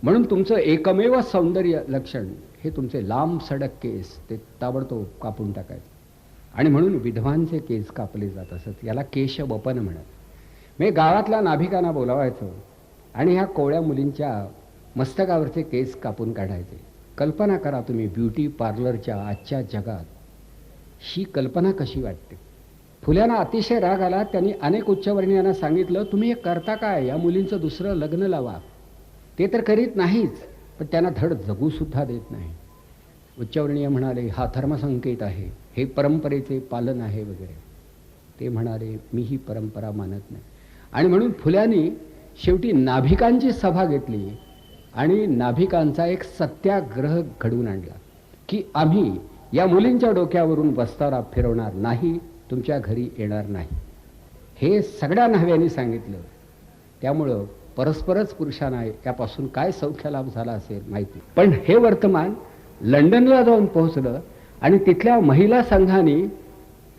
म्हणून तुमचं एकमेव सौंदर्य लक्षण हे तुमचे लांब सडक केस ते ताबडतोब कापून टाकायचे. आणि म्हणून विधवांचे केस कापले जात असत. याला केशवपन म्हणत. म्हणजे गावातल्या नाभिकांना बोलावायचं आणि ह्या कोवळ्या मुलींच्या मस्तकावरचे केस कापून काढायचे. कल्पना करा तुम्ही, ब्युटी पार्लरच्या आजच्या जगात ही कल्पना कशी वाटते? फुल्यांना अतिशय राग आला. त्यांनी अनेक उच्चवर्णीयांना सांगितलं, तुम्ही हे करता काय? या मुलींचं दुसरं लग्न लावा. ते तर करीत नाहीच, पण त्यांना धड जगूसुद्धा देत नाही. उच्चवर्णीय म्हणाले, हा धर्मसंकेत आहे, हे परंपरेचे पालन आहे वगैरे. ते म्हणाले, मी ही परंपरा मानत नाही. आणि म्हणून फुल्यांनी शेवटी नाभिकांची सभा घेतली आणि नाभिकांचा एक सत्याग्रह घडवून आणला की आम्ही या मुलींच्या डोक्यावरून बस्तारा फिरवणार नाही, तुमच्या घरी येणार नाही. हे सगळ्या न्हाव्यांनी सांगितलं. त्यामुळं परस्परच पुरुषांना यापासून काय सौख्य लाभ झाला असेल माहिती. पण हे वर्तमान लंडनला जाऊन पोहोचलं आणि तिथल्या महिला संघाने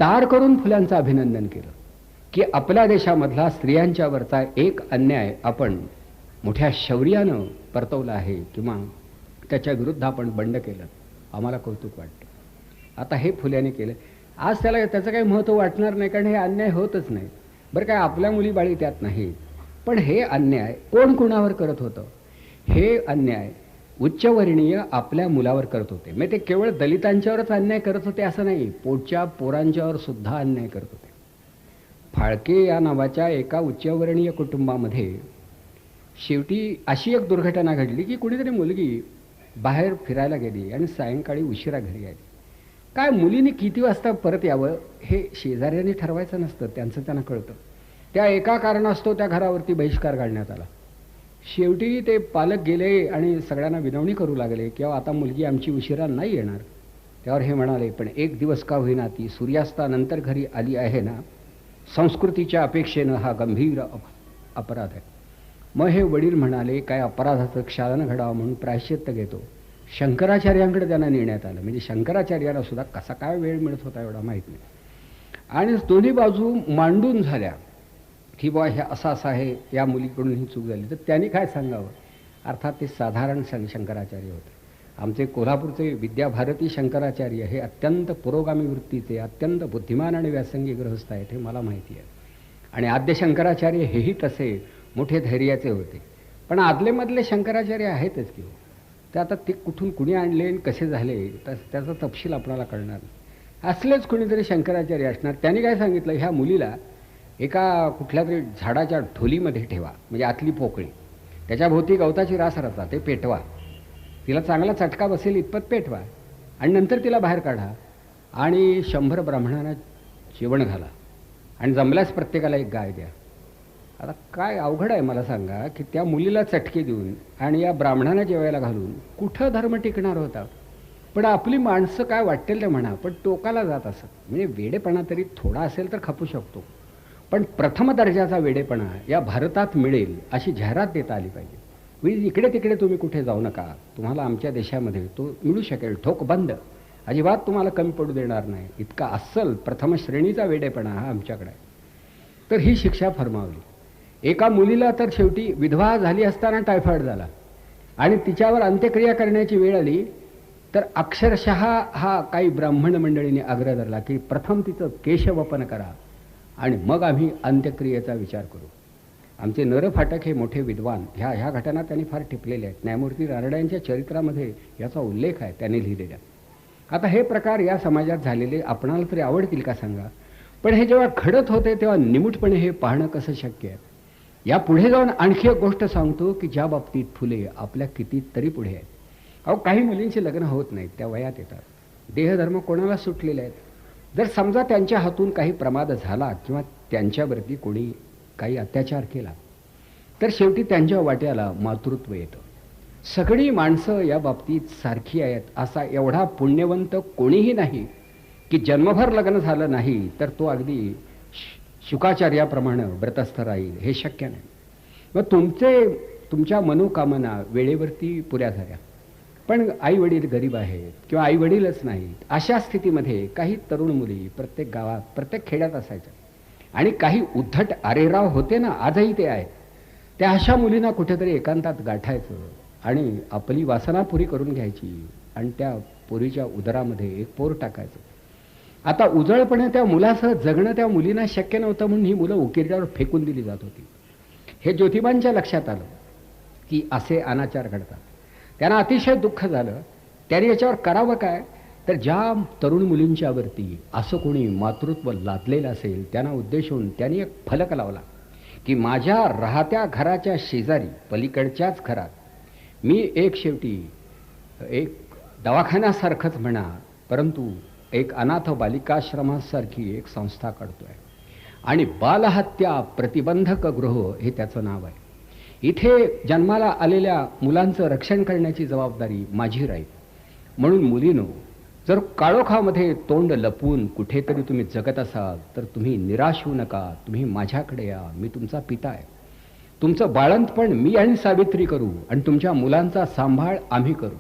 तार करून फुल्यांचं अभिनंदन केलं की आपल्या देशामधला स्त्रियांच्यावरचा एक अन्याय आपण मोठ्या शौर्यानं परतवला आहे किंवा त्याच्या विरुद्ध आपण बंड केलं. आम्हाला कौतुक वाटतं. आता हे फुल्याने केलं. आज त्याला त्याचं काही महत्त्व वाटणार नाही, कारण हे अन्याय होतच नाही. बरं काय आपल्या मुलीबाळी त्यात नाही, पण हे अन्याय कोण कुणावर करत होतं? हे अन्याय उच्चवर्णीय आपल्या मुलावर करत होते. म्हणजे ते केवळ दलितांच्यावरच अन्याय करत होते असं नाही, पोटच्या पोरांच्यावर सुद्धा अन्याय करत होते. फाळके या नावाच्या एका उच्चवर्णीय कुटुंबामध्ये शेवटी अशी एक दुर्घटना घडली की कुणीतरी मुलगी बाहेर फिरायला गेली आणि सायंकाळी उशिरा घरी आली. काय मुलीने किती वाजता परत यावं हे शेजाऱ्यांनी ठरवायचं नसतं, त्यांचं त्यांना कळतं. त्या एका कारणास्तव त्या घरावरती बहिष्कार काढण्यात आला. शेवटी ते पालक गेले आणि सगळ्यांना विनवणी करू लागले की आता मुलगी आमची उशिरा नाही येणार. त्यावर हे म्हणाले, पण एक दिवस का होईना ती सूर्यास्तानंतर घरी आली आहे ना, संस्कृतीच्या अपेक्षेनं हा गंभीर अपराध आहे. मग हे वडील म्हणाले, काय अपराधाचं क्षालन घडावं म्हणून प्रायश्चित्त घेतो. शंकराचार्यांकडे त्यांना नेण्यात आलं. म्हणजे शंकराचार्याला सुद्धा कसा काय वेळ मिळत होता एवढा माहीत नाही. आणि दोन्ही बाजू मांडून झाल्या की बा हे असं असं आहे, या मुलीकडून ही चूक झाली. तर त्यांनी काय सांगावं? अर्थात ते साधारण शंकराचार्य होते. आमचे कोल्हापूरचे विद्याभारती शंकराचार्य हे अत्यंत पुरोगामी वृत्तीचे, अत्यंत बुद्धिमान आणि व्यासंगी गृहस्थ आहेत, हे मला माहिती आहे. आणि आद्य शंकराचार्य हेही तसे मोठे धैर्याचे होते. पण आदलेमधले शंकराचार्य आहेतच की. ते आता ते कुठून कुणी आणले आणि कसे झाले त्याचा तपशील आपल्याला कळणार नाही. असलेच कुणीतरी शंकराचार्य असणार. त्यांनी काय सांगितलं, ह्या मुलीला एका कुठल्या तरी झाडाच्या ढोलीमध्ये ठेवा, म्हणजे आतली पोकळी, त्याच्या भोवती गवताची रास रचा, ते पेटवा, तिला चांगला चटका बसेल इतपत पेटवा आणि नंतर तिला बाहेर काढा आणि 100 ब्राह्मणांना जेवण घाला आणि जमल्यास प्रत्येकाला एक गाय द्या. आता काय अवघड आहे मला सांगा की त्या मुलीला चटके देऊन आणि या ब्राह्मणांना जेवायला घालून कुठं धर्म टिकणार होता? पण आपली माणसं काय वाटेल ते म्हणा, पण टोकाला जात असत. म्हणजे वेडेपणा तरी थोडा असेल तर खपू शकतो, पण प्रथम दर्जाचा वेडेपणा या भारतात मिळेल अशी जाहिरात देता आली पाहिजे. म्हणजे इकडे तिकडे तुम्ही कुठे जाऊ नका, तुम्हाला आमच्या देशामध्ये तो मिळू शकेल, ठोक बंद, अजिबात तुम्हाला कमी पडू देणार नाही, इतका अस्सल प्रथम श्रेणीचा वेडेपणा हा आमच्याकडे आहे. तर ही शिक्षा फरमावली. एका मुलीला तर शेवटी विधवा झाली असताना टायफॉइड झाला आणि तिच्यावर अंत्यक्रिया करण्याची वेळ आली तर अक्षरशः हा काही ब्राह्मण मंडळीने आग्रह धरला की प्रथम तिचं केशवपन करा आणि मग आम्ही अंत्यक्रियेचा विचार करू. आमचे नरफाटक हे मोठे विद्वान ह्या घटना त्यांनी फार टिपलेल्या आहेत. न्यायमूर्ती रानड्यांच्या चरित्रामध्ये याचा उल्लेख आहे त्यांनी लिहिलेल्या. आता हे प्रकार या समाजात झालेले आपणाला तरी आवडतील का सांगा, पण हे जेव्हा घडत होते तेव्हा निमूटपणे हे पाहणं कसं शक्य आहे. या पुढे जाऊन आणखी एक गोष्ट सांगतो की ज्या बाबतीत फुले आपल्या किती तरी पुढे आहेत. अहो, काही मुलींची लग्न होत नाहीत, त्या वयात येतात, देहधर्म कोणाला सुटलेले आहेत. जर समजा त्यांच्या हातून काही प्रमाद झाला किंवा त्यांच्यावरती कोणी काही अत्याचार केला तर शेवटी त्यांच्या वाट्याला मातृत्व येतं. सगळी माणसं या बाबतीत सारखी आहेत असा एवढा पुण्यवंत कोणीही नाही की जन्मभर लग्न झालं नाही तर तो अगदी शुकाचार्याप्रमाणे व्रतस्थ राहील, हे शक्य नाही. मग तुमच्या मनोकामना वेळेवरती पुऱ्या झाल्या, पण आई वडील गरीब आहेत किंवा आई वडीलच नाहीत, अशा स्थितीमध्ये काही तरुण मुली प्रत्येक गावात प्रत्येक खेड्यात असायच्या आणि काही उद्धट आरेराव होते ना, आजही ते आहेत. त्या अशा मुलींना कुठेतरी एकांतात गाठायचं आणि आपली वासना पुरी करून घ्यायची आणि त्या पोरीच्या उदरामध्ये एक पोर टाकायचं. आता उजळपणे त्या मुलासह जगणं त्या मुलींना शक्य नव्हतं म्हणून ही मुलं उकिरड्यावर फेकून दिली जात होती. हे ज्योतिबांच्या लक्षात आलं की असे अनाचार घडतात. त्यांना अतिशय दुःख झालं. त्यांनी याच्यावर करावं काय, तर ज्या तरुण मुलींच्यावरती असं कोणी मातृत्व लादलेलं असेल त्यांना उद्देशून त्यांनी एक फलक लावला की माझ्या राहत्या घराच्या शेजारी पलीकडच्याच घरात मी एक शेवटी एक दवाखान्यासारखंच म्हणा परंतु एक अनाथ बालिकाश्रमासारखी एक संस्था काढतोय आणि बालहत्या प्रतिबंधक गृह हे त्याचं नाव आहे. इथे जन्माला आलेल्या मुलांचं रक्षण करण्याची जबाबदारी माझी राहील. म्हणून मुलीनो, जर काळोखामध्ये तोंड लपवून कुठेतरी तुम्ही जगत असाल तर तुम्ही निराश होऊ नका, तुम्ही माझ्याकडे या, मी तुमचा पिता आहे. तुमचं बाळंतपण मी आणि सावित्री करू आणि तुमच्या मुलांचा सांभाळ आम्ही करू.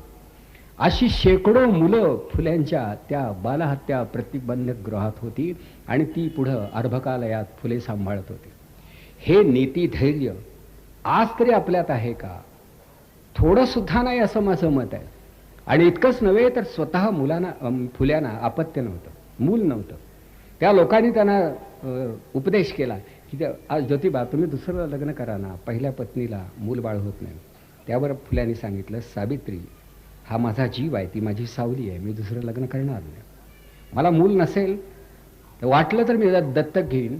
अशी शेकडो मुलं फुल्यांच्या त्या बालहत्या प्रतिबंधक गृहात होती आणि ती पुढं अर्भकालयात फुले सांभाळत होती. हे नीती धैर्य आज तरी आपल्यात आहे का? थोडं सुद्धा नाही असं माझं मत आहे. आणि इतकंच नव्हे तर स्वतः फुल्यांना अपत्य नव्हतं, मूल नव्हतं. त्या लोकांनी त्यांना उपदेश केला की आज ज्योतिबा तुम्ही दुसरं लग्न करा ना, पहिल्या पत्नीला मूल बाळ होत नाही. त्यावर फुल्यांनी सांगितलं, सावित्री हा माझा जीव आहे, ती माझी सावली आहे, मी दुसरं लग्न करणार नाही. मला मूल नसेल तर वाटलं तर मी दत्तक घेईन.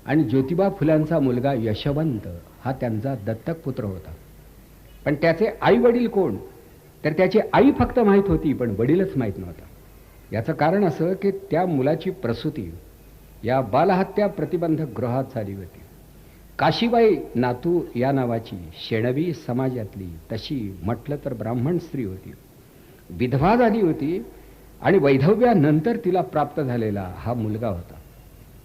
आणि ज्योतिबा फुल्यांचा मुलगा यशवंत हा त्यांचा दत्तक पुत्र होता. पण त्याचे आई वडील कोण, तर त्याची आई फक्त माहीत होती पण वडीलच माहीत नव्हता. याचं कारण असं की त्या मुलाची प्रसूती या बालहत्या प्रतिबंधक गृहात झाली होती. काशीबाई नातू या नावाची शेणवी समाजातली तशी म्हटलं तर ब्राह्मण स्त्री होती, विधवा झाली होती आणि वैधव्यानंतर तिला प्राप्त झालेला हा मुलगा होता.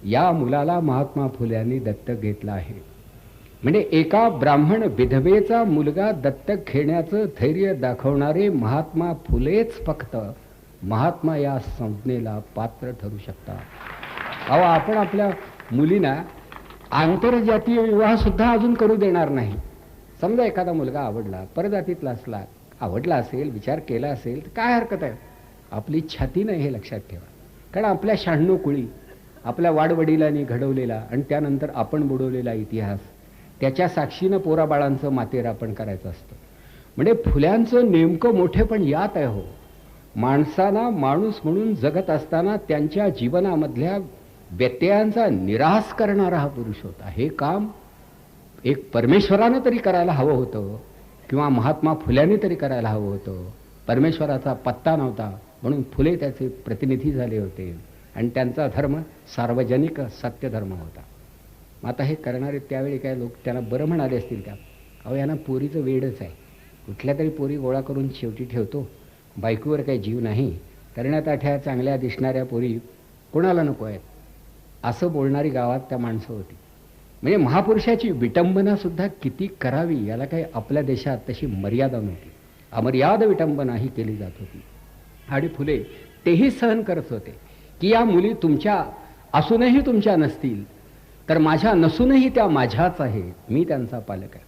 या मुलाला महात्मा फुल्यांनी दत्तक घेतला आहे. म्हणजे एका ब्राह्मण विधवेचा मुलगा दत्तक घेण्याचं धैर्य दाखवणारे महात्मा फुलेच फक्त महात्मा या संज्ञेला पात्र ठरू शकतात. अहो, आपण आपल्या मुलींना आंतरजातीय विवाह सुद्धा अजून करू देणार नाही. समजा एखादा मुलगा आवडला, परजातीतला असला, आवडला असेल, विचार केला असेल तर काय हरकत आहे? आपली छाती नाही हे लक्षात ठेवा. कारण आपल्या 96 कुळी, आपल्या वाडवडिलांनी घडवलेला आणि त्यानंतर आपण बुडवलेला इतिहास, त्याच्या साक्षीनं पोराबाळांचं मातेरापण करायचं असतं. म्हणजे फुल्यांचं नेमकं मोठेपण यात आहे. हो, माणसाला माणूस म्हणून जगत असताना त्यांच्या जीवनामधल्या व्यत्ययांचा निराश करणारा हा पुरुष होता. हे काम एक परमेश्वरानं तरी करायला हवं होतं किंवा महात्मा फुल्यांनी तरी करायला हवं होतं. परमेश्वराचा पत्ता नव्हता म्हणून फुले त्याचे प्रतिनिधी झाले होते आणि त्यांचा धर्म सार्वजनिक सत्यधर्म होता. आता हे करणारे त्यावेळी काय लोक त्यांना बरं म्हणाले असतील का? अहो, यांना पोरीचं वेडच आहे, कुठल्या तरी पोरी गोळा करून शेवटी ठेवतो बायकोवर काही जीव नाही, करण्याताठ्या चांगल्या दिसणाऱ्या पोरी कोणाला नको आहेत, असं बोलणारी गावात त्या माणसं होती. म्हणजे महापुरुषाची विटंबनासुद्धा किती करावी याला काही आपल्या देशात तशी मर्यादा नव्हती. अमर्याद विटंबना ही केली जात होती. आणि फुले तेही सहन करत होते की या मुली तुमच्या असूनही तुमच्या नसतील, तर माझ्या नसूनही त्या माझ्याच आहेत, मी त्यांचा पालक आहे.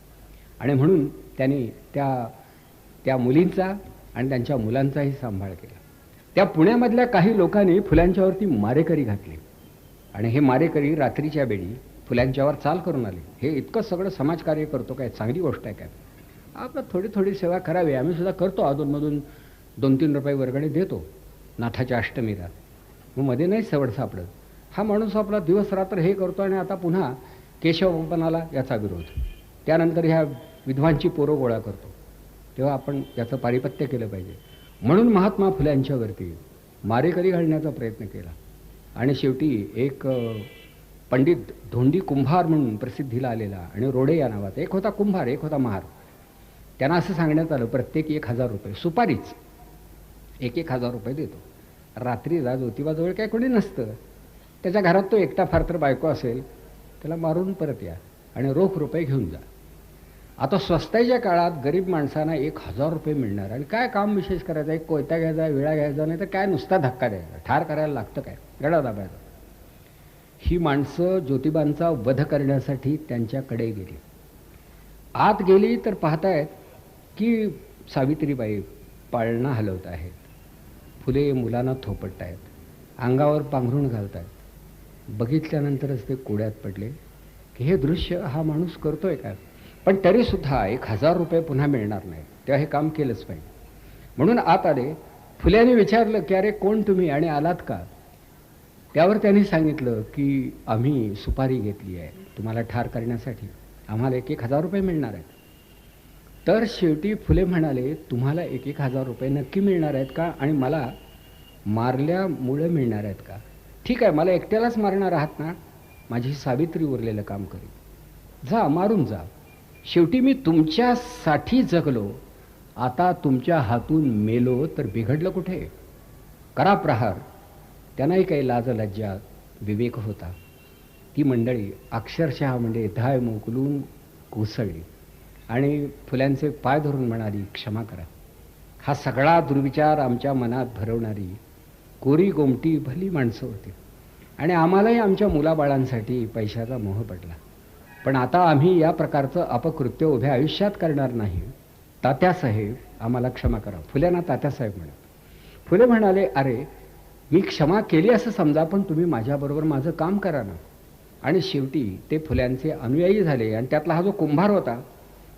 आणि म्हणून त्यांनी त्या मुलींचा आणि त्यांच्या मुलांचाही सांभाळ केला. त्या पुण्यामधल्या काही लोकांनी फुल्यांच्यावरती मारेकरी घातली आणि हे मारेकरी रात्रीच्या वेळी फुल्यांच्यावर चाल करून आले. हे इतकं सगळं समाजकार्य करतो काय, चांगली गोष्ट आहे काय? आपण थोडी थोडी सेवा करावी, आम्ही सुद्धा करतो, अधूनमधून 2-3 रुपये वर्गणी देतो नाथाच्या अष्टमीला. मग मध्ये नाही सवड सापडत. हा माणूस आपला दिवस रात्र हे करतो आणि आता पुन्हा केशवपणाला याचा विरोध. त्यानंतर ह्या विद्वांची पोरं गोळा करतो. तेव्हा आपण याचं पारिपत्य केलं पाहिजे. म्हणून महात्मा फुल्यांच्यावरती मारेकरी घालण्याचा प्रयत्न केला. आणि शेवटी एक पंडित धोंडी कुंभार म्हणून प्रसिद्धीला आलेला आणि रोडे या नावाचा, एक होता कुंभार, एक होता महार. त्यांना असं सांगण्यात आलं प्रत्येक 1,000 रुपये सुपारीच 1,000 रुपये देतो. रात्री जा, ज्योतिबाजवळ काय कोणी नसतं, त्याच्या घरात तो एकटा फार तर बायको असेल, त्याला मारून परत या आणि रोख रुपये घेऊन जा. आता स्वस्ताईच्या काळात गरीब माणसांना 1,000 रुपये मिळणार आणि काय काम विशेष करायचं, एक कोयता घ्यायचा, विळा घ्यायचा, नाही तर काय नुसता धक्का द्यायचा, ठार करायला लागतं काय, गडा दाबायचा. ही माणसं ज्योतिबांचा वध करण्यासाठी त्यांच्याकडे गेली. आत गेली तर पाहतायत की सावित्रीबाई पाळणा हलवत आहेत, फुले मुलांना थोपटत आहेत, अंगावर पांघरून घालत आहेत. बघितल्यानंतरच ते कोड्यात पडले की हे दृश्य हा माणूस करतोय काय. पण तरीसुद्धा 1,000 रुपये पुन्हा मिळणार नाही, तेव्हा हे काम केलंच पाहिजे. म्हणून आत आले. फुल्याने विचारलं की अरे कोण तुम्ही आणि आलात का? त्यावर त्यांनी सांगितलं की आम्ही सुपारी घेतली आहे तुम्हाला ठार करण्यासाठी, आम्हाला 1,000 रुपये मिळणार आहेत. तर शेवटी फुले म्हणाले तुम्हाला 1,000 रुपये नक्की मिळणार आहेत का आणि मला मारल्यामुळे मिळणार आहेत का? ठीक आहे, मला एकट्यालाच मारणार आहात ना, माझी सावित्री उरलेलं काम करेल, जा मारून जा. शेवटी मी तुमच्यासाठी जगलो, आता तुमच्या हातून मेलो तर बिघडलं कुठे? करा प्रहार. त्यांनाही काही लाज लज्जा विवेक होता. ती मंडळी अक्षरशः म्हणजे धाय मोकलून कोसळली आणि फुल्यांचे पाय धरून म्हणाली क्षमा करा. हा सगळा दुर्विचार आमच्या मनात भरवणारी कोरी गोमटी भली माणसं होती आणि आम्हालाही आमच्या मुलाबाळांसाठी पैशाचा मोह पडला. पण आता आम्ही या प्रकारचं अपकृत्य उभ्या आयुष्यात करणार नाही. तात्यासाहेब आम्हाला क्षमा करा. फुल्यांना तात्यासाहेब म्हणत. फुले म्हणाले अरे मी क्षमा केली असं समजा, पण तुम्ही माझ्याबरोबर माझं काम करा ना. आणि शेवटी ते फुल्यांचे अनुयायी झाले आणि त्यातला हा जो कुंभार होता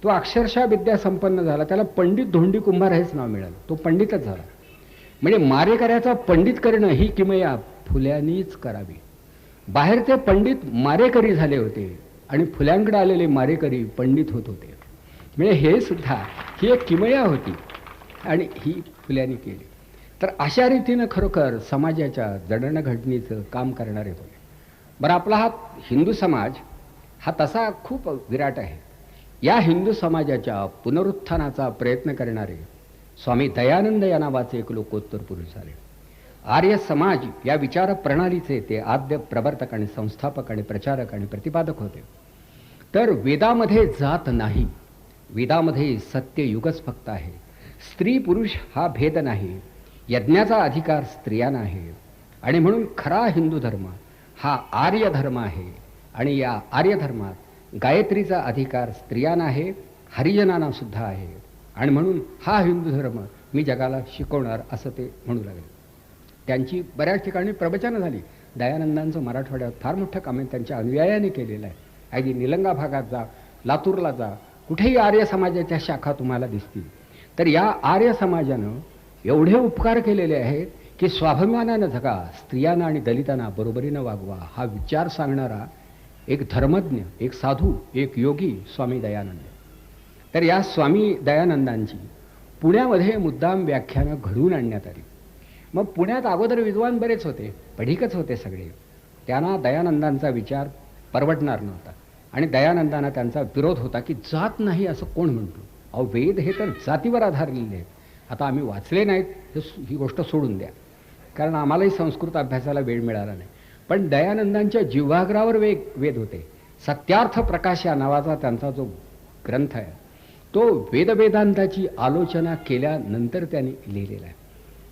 तो अक्षरशः विद्यासंपन्न झाला. त्याला पंडित धोंडी कुंभार हेच नाव मिळालं, तो पंडितच झाला. म्हणजे मारेकऱ्याचा पंडित करणं ही किमया फुल्यांनीच करावी. बाहेरचे पंडित मारेकरी झाले होते आणि फुल्यांकडे आलेले मारेकरी पंडित होत होते. म्हणजे हे सुद्धा ही एक किमया होती आणि ही फुल्यांनी केली. तर अशा रीतीनं खरोखर समाजाच्या जडणघडणीचं काम करणारे होते. बरं, आपला हा हिंदू समाज हा तसा खूप विराट आहे. या हिंदू समाजाच्या पुनरुत्थानाचा प्रयत्न करणारे स्वामी दयानंद या नावाचे एक लोकोत्तर पुरुष झाले. आर्य समाज या विचार प्रणालीचे ते आद्य प्रवर्तक आणि संस्थापक आणि प्रचारक आणि प्रतिपादक होते. तर वेदामध्ये जात नाही, वेदामध्ये सत्य युगच फक्त आहे. स्त्री पुरुष हा भेद नाही, यज्ञाचा अधिकार स्त्रियांना आहे. आणि म्हणून खरा हिंदू धर्म हा आर्य धर्म आहे आणि या आर्य धर्मात गायत्रीचा अधिकार स्त्रियांना आहे, हरिजनांना सुद्धा आहे. आणि म्हणून हा हिंदू धर्म मी जगाला शिकवणार असं ते म्हणू लागले. त्यांची बऱ्याच ठिकाणी प्रवचनं झाली. दयानंदांचं मराठवाड्यात फार मोठं काम त्यांच्या अनुयायाने केलेलं आहे. अगदी निलंगा भागात जा, लातूरला जा, कुठेही आर्य समाजाच्या शाखा तुम्हाला दिसतील. तर या आर्य समाजानं एवढे उपकार केलेले आहेत की स्वाभिमानानं जगा, स्त्रियांना आणि दलितांना बरोबरीनं वागवा, हा विचार सांगणारा एक धर्मज्ञ, एक साधू, एक योगी स्वामी दयानंद. तर या स्वामी दयानंदांची पुण्यामध्ये मुद्दाम व्याख्यानं घडवून आणण्यात आली. मग पुण्यात अगोदर विद्वान बरेच होते, पढिकच होते सगळे. त्यांना दयानंदांचा विचार परवडणार नव्हता आणि दयानंदांना त्यांचा विरोध होता की जात नाही असं कोण म्हणतो? अहो वेद हे तर जातीवर आधारलेले आहेत आता आम्ही वाचले नाहीत ही गोष्ट सोडून द्या, कारण आम्हालाही संस्कृत अभ्यासाला वेळ मिळाला नाही. पण दयानंदांच्या जिव्हाग्रावर वेद होते. सत्यार्थ प्रकाश या नावाचा त्यांचा जो ग्रंथ आहे तो वेदवेदांताची आलोचना केल्यानंतर त्यांनी लिहिलेला आहे.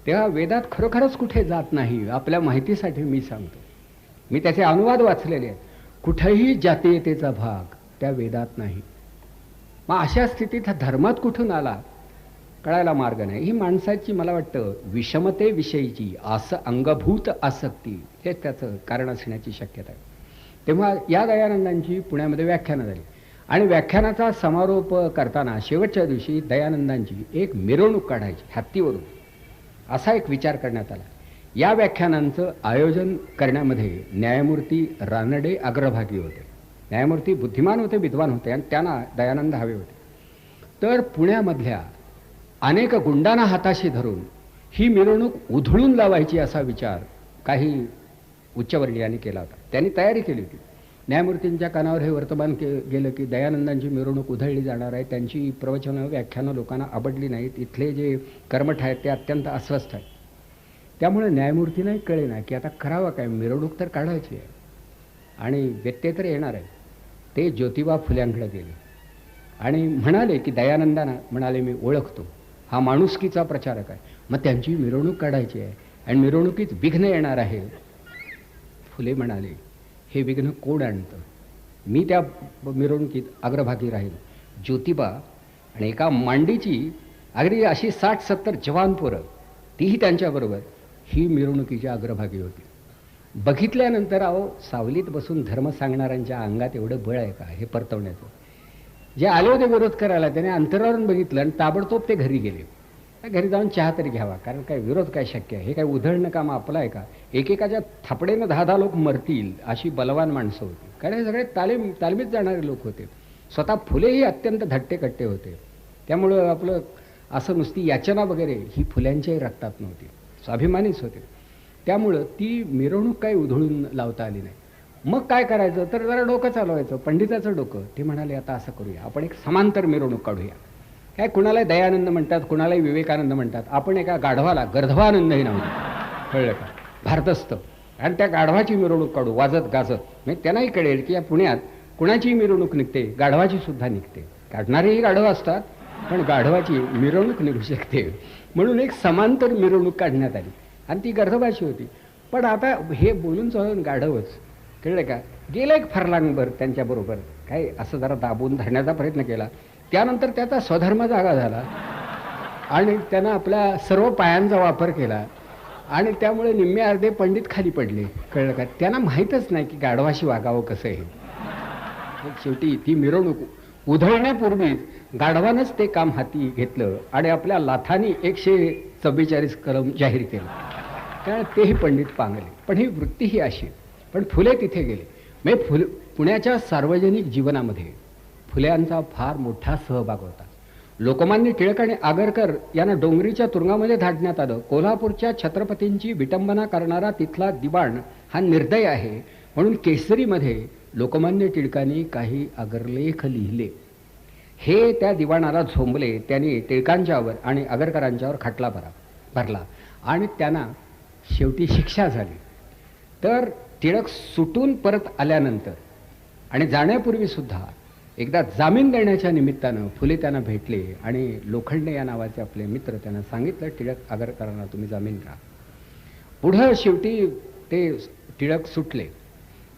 तेव्हा वेदात खरोखरच कुठे जात नाही. आपल्या माहितीसाठी मी सांगतो, मी त्याचे अनुवाद वाचलेले आहेत. कुठेही जातीयतेचा भाग त्या वेदात नाही. मग अशा स्थितीत हा धर्मात कुठून आला कळायला मार्ग नाही. ही माणसाची मला वाटतं विषमतेविषयीची अंगभूत आसक्ती हेच त्याचं कारण असण्याची शक्यता आहे. तेव्हा या दयानंदांची पुण्यामध्ये व्याख्यानं झाली आणि व्याख्यानाचा समारोप करताना शेवटच्या दिवशी दयानंदांची एक मिरवणूक काढायची हत्तीवरून, असा एक विचार करण्यात आला. या व्याख्यानांचं आयोजन करण्यामध्ये न्यायमूर्ती रानडे अग्रभागी होते. न्यायमूर्ती बुद्धिमान होते, विद्वान होते आणि त्यांना दयानंद हवे होते. तर पुण्यामधल्या अनेक गुंडांना हाताशी धरून ही मिरवणूक उधळून लावायची असा विचार काही उच्चवर्णीयांनी केला होता. त्यांनी तयारी केली होती. न्यायमूर्तींच्या कानावर हे वर्तमान गेलं की दयानंदांची मिरवणूक उधळली जाणार आहे. त्यांची प्रवचनं व्याख्यानं लोकांना आवडली नाहीत. इथले जे कर्मठ आहेत ते अत्यंत अस्वस्थ आहेत. त्यामुळे न्यायमूर्तींनाही कळेना की आता करावं काय. मिरवणूक तर काढायची आहे आणि व्यत्यय तर येणार आहे. ते ज्योतिबा फुल्यांकडे गेले आणि म्हणाले की दयानंदांना म्हणाले मी ओळखतो, हा माणुसकीचा प्रचारक आहे. मग त्यांची मिरवणूक काढायची आहे आणि मिरवणुकीत विघ्न येणार आहे. फुले म्हणाले हे विघ्न कोण आणतं, मी त्या मिरवणुकीत अग्रभागी राहील. ज्योतिबा आणि एका मांडीची अगदी अशी 60-70 जवान पोरं तीही त्यांच्याबरोबर ही मिरवणुकीच्या अग्रभागी होती. बघितल्यानंतर अहो सावलीत बसून धर्म सांगणाऱ्यांच्या अंगात एवढं बळ आहे का हे परतवण्याचं. जे आले होते विरोध करायला त्याने अंतरावरून बघितलं आणि ताबडतोब ते घरी गेले. घरी जाऊन चहा तरी घ्यावा, कारण काय विरोध काय शक्य आहे. हे काय उधळणं काम आपलं आहे का. एकेकाच्या थापडेनं 10-10 लोक मरतील अशी बलवान माणसं होती. कारण हे सगळे तालमीत जाणारे लोक होते. स्वतः फुलेही अत्यंत धट्टेकट्टे होते. त्यामुळं आपलं असं नुसती याचना वगैरे ही फुल्यांच्याही रक्तात नव्हती, स्वाभिमानीच होते. त्यामुळं ती मिरवणूक काही उधळून लावता आली नाही. मग काय करायचं तर जरा डोकं चालवायचं, पंडिताचं डोकं. ते म्हणाले आता असं करूया, आपण एक समांतर मिरवणूक काढूया. काय कुणालाही दयानंद म्हणतात, कुणालाही विवेकानंद म्हणतात. आपण एका गाढवाला गर्धवानंदही नाव देऊ, कळलं का, भारतस्थ. आणि त्या गाढवाची मिरवणूक काढू वाजत गाजत. म्हणजे त्यांनाही कळेल की या पुण्यात कुणाचीही मिरवणूक निघते, गाढवाची सुद्धा निघते. काढणारेही गाढव असतात पण गाढवाची मिरवणूक निघू शकते. म्हणून एक समांतर मिरवणूक काढण्यात आली आणि ती गर्धवाची होती. पण आता हे बोलून चालून गाढवच, कळलं का, गेलं एक फरलांगभर त्यांच्याबरोबर. काय असं जरा दाबून धरण्याचा प्रयत्न केला. त्यानंतर त्याचा स्वधर्म जागा झाला आणि त्यानं आपल्या सर्व पायांचा वापर केला आणि त्यामुळे निम्मे अर्धे पंडित खाली पडले, कळलं का. त्यांना माहीतच नाही की गाढवाशी वागावं कसं आहे. शेवटी ती मिरवणूक उधळण्यापूर्वीच गाढवानंच ते काम हाती घेतलं आणि आपल्या लाथानी 144 कलम जाहीर केलं. त्यामुळे तेही पंडित पांगले. पण ही वृत्ती ही अशी. पण फुले तिथे गेले. म्हणजे पुण्याच्या सार्वजनिक जीवनामध्ये फुल्यांचा फार मोठा सहभाग होता. लोकमान्य टिळक आणि आगरकर यांना डोंगरीच्या तुरुंगामध्ये धाडण्यात आलं. कोल्हापूरच्या छत्रपतींची विटंबना करणारा तिथला दिवाण हा निर्दय आहे म्हणून केसरीमध्ये लोकमान्य टिळकांनी काही अग्रलेख लिहिले. हे त्या दिवाणाला झोंबले. त्यांनी टिळकांच्यावर आणि आगरकरांच्यावर खटला भरला आणि त्यांना शेवटी शिक्षा झाली. तर टिळक सुटून परत आल्यानंतर आणि जाण्यापूर्वी सुद्धा एकदा जामीन देण्याच्या निमित्तानं फुले त्यांना भेटले आणि लोखंडे या नावाचे आपले मित्र त्यांना सांगितलं टिळक आगरकरांना तुम्ही जामीन करा. पुढं शेवटी ते टिळक सुटले.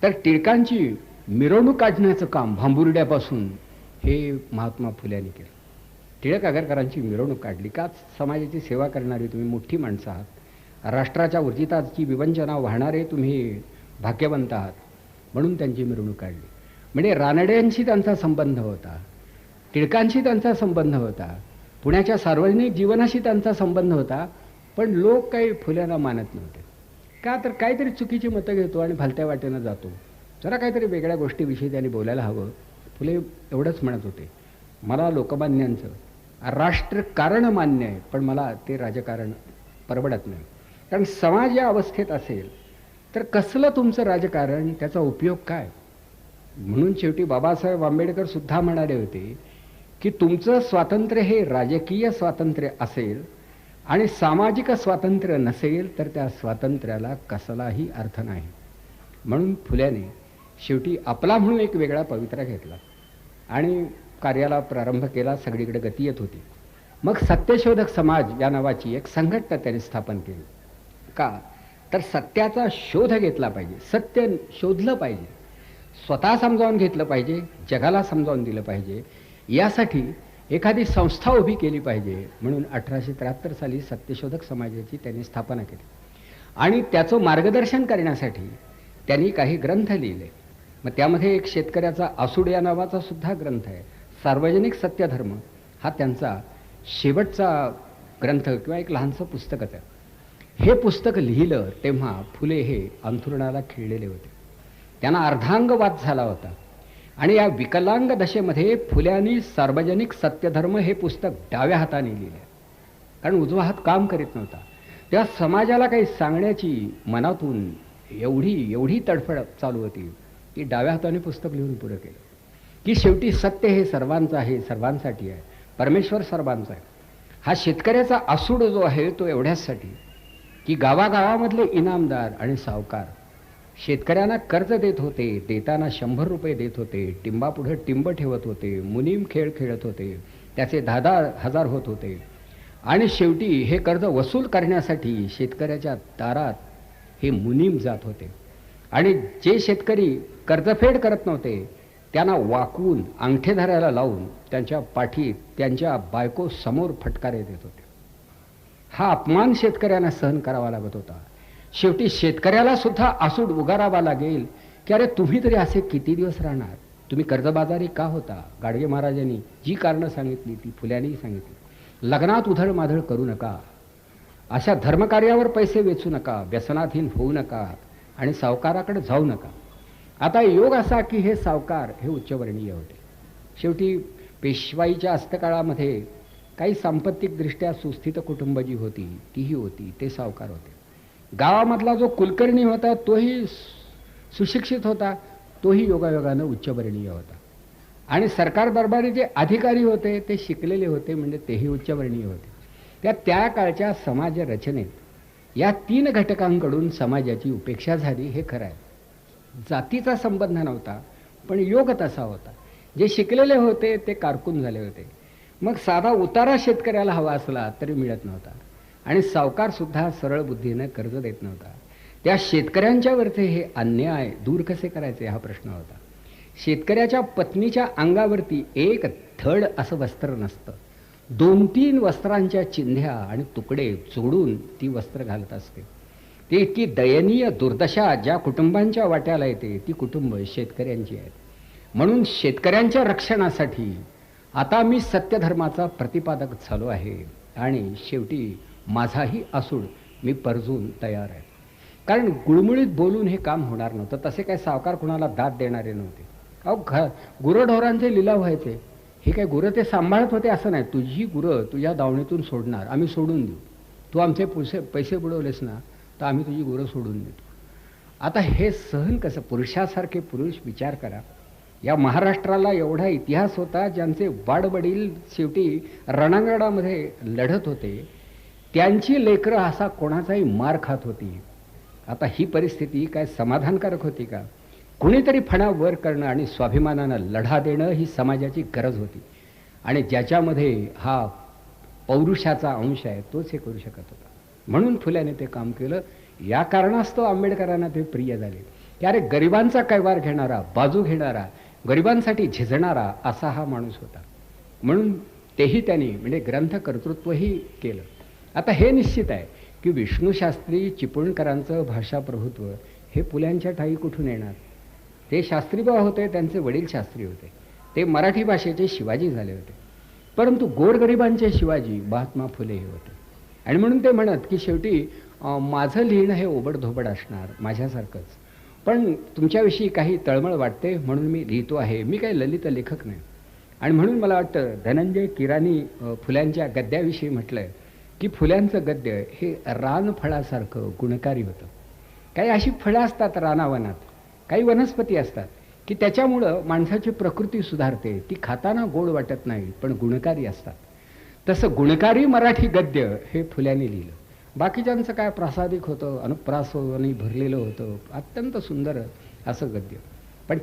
तर टिळकांची मिरवणूक काढण्याचं काम भांबुर्ड्यापासून हे महात्मा फुल्यांनी केलं. टिळक आगरकरांची मिरवणूक काढली. का समाजाची सेवा करणारी तुम्ही मोठी माणसं आहात, राष्ट्राच्या उर्जिताची विवंचना वाहणारे तुम्ही भाग्यवंत आहात म्हणून त्यांची मिरवणूक काढली. म्हणजे रानड्यांशी त्यांचा संबंध होता, टिळकांशी त्यांचा संबंध होता, पुण्याच्या सार्वजनिक जीवनाशी त्यांचा संबंध होता. पण लोक काही फुल्यांना मानत नव्हते. का तर काहीतरी चुकीची मतं घेतो आणि भलत्या वाटेनं जातो. जरा काहीतरी वेगळ्या गोष्टीविषयी त्यांनी बोलायला हवं. फुले एवढंच म्हणत होते, मला लोकमान्यांचं राष्ट्रकारण मान्य आहे पण मला ते राजकारण परवडत नाही. कारण समाज या अवस्थेत असेल तर कसलं तुमचं राजकारण, त्याचा उपयोग काय. म्हणून शेवटी बाबासाहेब आंबेडकर सुद्धा म्हणाले होते की तुमचं स्वातंत्र्य हे राजकीय स्वातंत्र्य असेल आणि सामाजिक स्वातंत्र्य नसेल तर त्या स्वातंत्र्याला कसलाही अर्थ नाही. म्हणून फुल्याने शेवटी आपला म्हणून एक वेगळा पवित्रा घेतला आणि कार्याला प्रारंभ केला. सगळीकडे गती येत होती. मग सत्यशोधक समाज या नावाची एक संघटना त्याने स्थापन केली. का तर सत्याचा शोध घेतला पाहिजे, सत्य शोधलं पाहिजे, स्वतः समजावून घेतलं पाहिजे, जगाला समजावून दिलं पाहिजे. यासाठी एखादी संस्था उभी केली पाहिजे. म्हणून 1873 साली सत्यशोधक समाजाची त्यांनी स्थापना केली आणि त्याचं मार्गदर्शन करण्यासाठी त्यांनी काही ग्रंथ लिहिले. मग त्यामध्ये एक शेतकऱ्याचा आसूड या नावाचा सुद्धा ग्रंथ आहे. सार्वजनिक सत्यधर्म हा त्यांचा शेवटचा ग्रंथ किंवा एक लहानसं पुस्तकच आहे. हे पुस्तक लिहिलं तेव्हा फुले हे अंथरुणाला खिळलेले होते. त्यांना अर्धांगवात झाला होता आणि या विकलांग दशेमध्ये फुल्यांनी सार्वजनिक सत्यधर्म हे पुस्तक डाव्या हाताने लिहिले, कारण उजवा हात काम करीत नव्हता. त्या समाजाला काही सांगण्याची मनातून एवढी तडफड चालू होती की डाव्या हाताने पुस्तक लिहून पुढे केलं की शेवटी सत्य हे सर्वांचं आहे, सर्वांसाठी आहे, परमेश्वर सर्वांचा आहे. हा शेतकऱ्याचा आसूड जो आहे तो एवढ्याचसाठी की गावागावामधले इनामदार आणि सावकार शेतकऱ्यांना कर्ज देत होते, देताना 100 रुपये देत होते, टिंबापुढे टिंब ठेवत होते, मुनीम खेळ खेळत होते, त्याचे 10,000 हजार होत होते आणि शेवटी हे कर्ज वसूल करण्यासाठी शेतकऱ्याच्या दारात हे मुनीम जात होते आणि जे शेतकरी कर्जफेड करत नव्हते त्यांना वाकवून अंगठे धरायला लावून त्यांच्या पाठीत त्यांच्या बायको समोर फटकारे देत होते. हा अपमान शेतकऱ्यांना सहन करावा लागत होता. शेवटी शेतकऱ्याला सुद्धा आसूड उगारावा लागेल की अरे तुम्ही तरी असे किती दिवस राहणार, तुम्ही कर्जबाजारी का होता. गाडगे महाराजांनी जी कारणं सांगितली ती फुल्यांनीही सांगितली. लग्नात उधळमाधळ करू नका, अशा धर्मकार्यावर पैसे वेचू नका, व्यसनाधीन होऊ नका आणि सावकाराकडे जाऊ नका. आता योग असा की हे सावकार हे उच्चवर्णीय होते. शेवटी पेशवाईच्या अस्तकाळामध्ये काही सांपत्तिकदृष्ट्या सुस्थित कुटुंब जी होती तीही होती, ते सावकार होते. गावामधला जो कुलकर्णी होता तोही सुशिक्षित होता, तोही योगायोगानं उच्चवर्णीय होता आणि सरकार दरबारी जे अधिकारी होते ते शिकलेले होते, म्हणजे तेही उच्चवर्णीय होते. त्या काळच्या समाज रचनेत या 3 घटकांकडून समाजाची उपेक्षा झाली हे खरं आहे. जातीचा संबंध नव्हता पण योग तसा होता. जे शिकलेले होते ते कारकून झाले होते. मग साधा उतारा शेतकऱ्याला हवा असला तरी मिळत नव्हता आणि सावकार सुद्धा सरळ बुद्धीने कर्ज देत नव्हता. त्या शेतकऱ्यांच्यावरचे हे अन्याय दूर कसे करायचे हा प्रश्न होता. शेतकऱ्याच्या पत्नीच्या अंगावरती एक धड असं वस्त्र नसतं, 2-3 वस्त्रांच्या चिंध्या आणि तुकडे जोडून ती वस्त्र घालत असते. ती इतकी दयनीय दुर्दशा ज्या कुटुंबांच्या वाट्याला येते ती कुटुंब शेतकऱ्यांची आहेत. म्हणून शेतकऱ्यांच्या रक्षणासाठी आता मी सत्यधर्माचा प्रतिपादक झालो आहे आणि शेवटी माझाही आसूड मी परजून तयार आहे. कारण गुळमुळीत बोलून हे काम होणार नव्हतं. तसे काय सावकार कुणाला दाद देणारे नव्हते. अहो गुरंढोरांचे लिलाव व्हायचे, हे काय गुरं ते सांभाळत होते असं नाही. तुझी गुरं तुझ्या दावणीतून सोडणार, आम्ही सोडून देऊ. तू आमचे पैसे बुडवलेस ना तर आम्ही तुझी गुरं सोडून देतो. आता हे सहन कसं. पुरुषासारखे पुरुष विचार करा. या महाराष्ट्राला एवढा इतिहास होता, ज्यांचे वाडवडील शेवटी रणांगणामध्ये लढत होते, त्यांची लेकरं असा कोणाचाही मार खात होती. आता ही परिस्थिती काय समाधानकारक होती का. कुणीतरी फणा वर करणं आणि स्वाभिमानानं लढा देणं ही समाजाची गरज होती आणि ज्याच्यामध्ये हा पौरुषाचा अंश आहे तोच हे करू शकत होता. म्हणून फुल्याने ते काम केलं. या कारणास्तव आंबेडकरांना ते प्रिय झाले की अरे गरिबांचा कैवार घेणारा, बाजू घेणारा, गरिबांसाठी झिजणारा असा हा माणूस होता. म्हणून तेही त्यांनी म्हणजे ग्रंथ कर्तृत्वही केलं. आता हे निश्चित आहे की विष्णूशास्त्री चिपळूणकरांचं भाषाप्रभुत्व हे फुल्यांच्या ठाई कुठून येणार. ते शास्त्रीबा होते, त्यांचे वडील शास्त्री होते, ते मराठी भाषेचे शिवाजी झाले होते. परंतु गोरगरिबांचे शिवाजी महात्मा फुले हे होते. आणि म्हणून ते म्हणत की शेवटी माझं लिहिणं हे ओबडधोबड असणार माझ्यासारखंच, पण तुमच्याविषयी काही तळमळ वाटते म्हणून मी लिहितो आहे. मी काही ललित लेखक नाही. आणि म्हणून मला वाटतं धनंजय किरानी फुल्यांच्या गद्याविषयी म्हटलंय की फुल्यांचं गद्य हे रानफळासारखं गुणकारी होतं. काही अशी फळं असतात रानावनात, काही वनस्पती असतात की त्याच्यामुळं माणसाची प्रकृती सुधारते. ती खाताना गोड वाटत नाही पण गुणकारी असतात. तसं गुणकारी मराठी गद्य हे फुल्याने लिहिलं. बाकीच्यांचं काय प्रासादिक होतं, अनुप्रासाने भरलेलं होतं, अत्यंत सुंदर असं गद्य. पण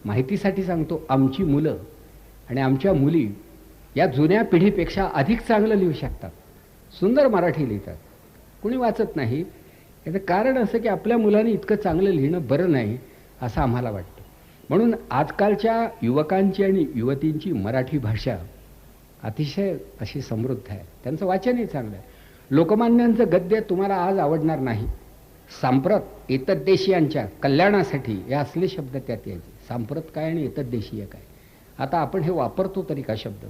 माहितीसाठी सांगतो, आमची मुलं आणि आमच्या मुली या जुन्या पिढीपेक्षा अधिक चांगलं लिहू शकतात, सुंदर मराठी लिहितात. कुणी वाचत नाही. याचं कारण असं की आपल्या मुलांनी इतकं चांगलं लिहिणं बरं नाही असं आम्हाला वाटतं. म्हणून आजकालच्या युवकांची आणि युवतींची मराठी भाषा अतिशय अशी समृद्ध आहे. त्यांचं वाचनही चांगलं आहे. लोकमान्यांचं गद्य तुम्हाला आज आवडणार नाही. सांप्रत एतद्देशीयांच्या कल्याणासाठी हे असले शब्द त्यात यायचे. सांप्रत काय आणि एतद्देशीय काय, आता आपण हे वापरतो तरी का शब्द.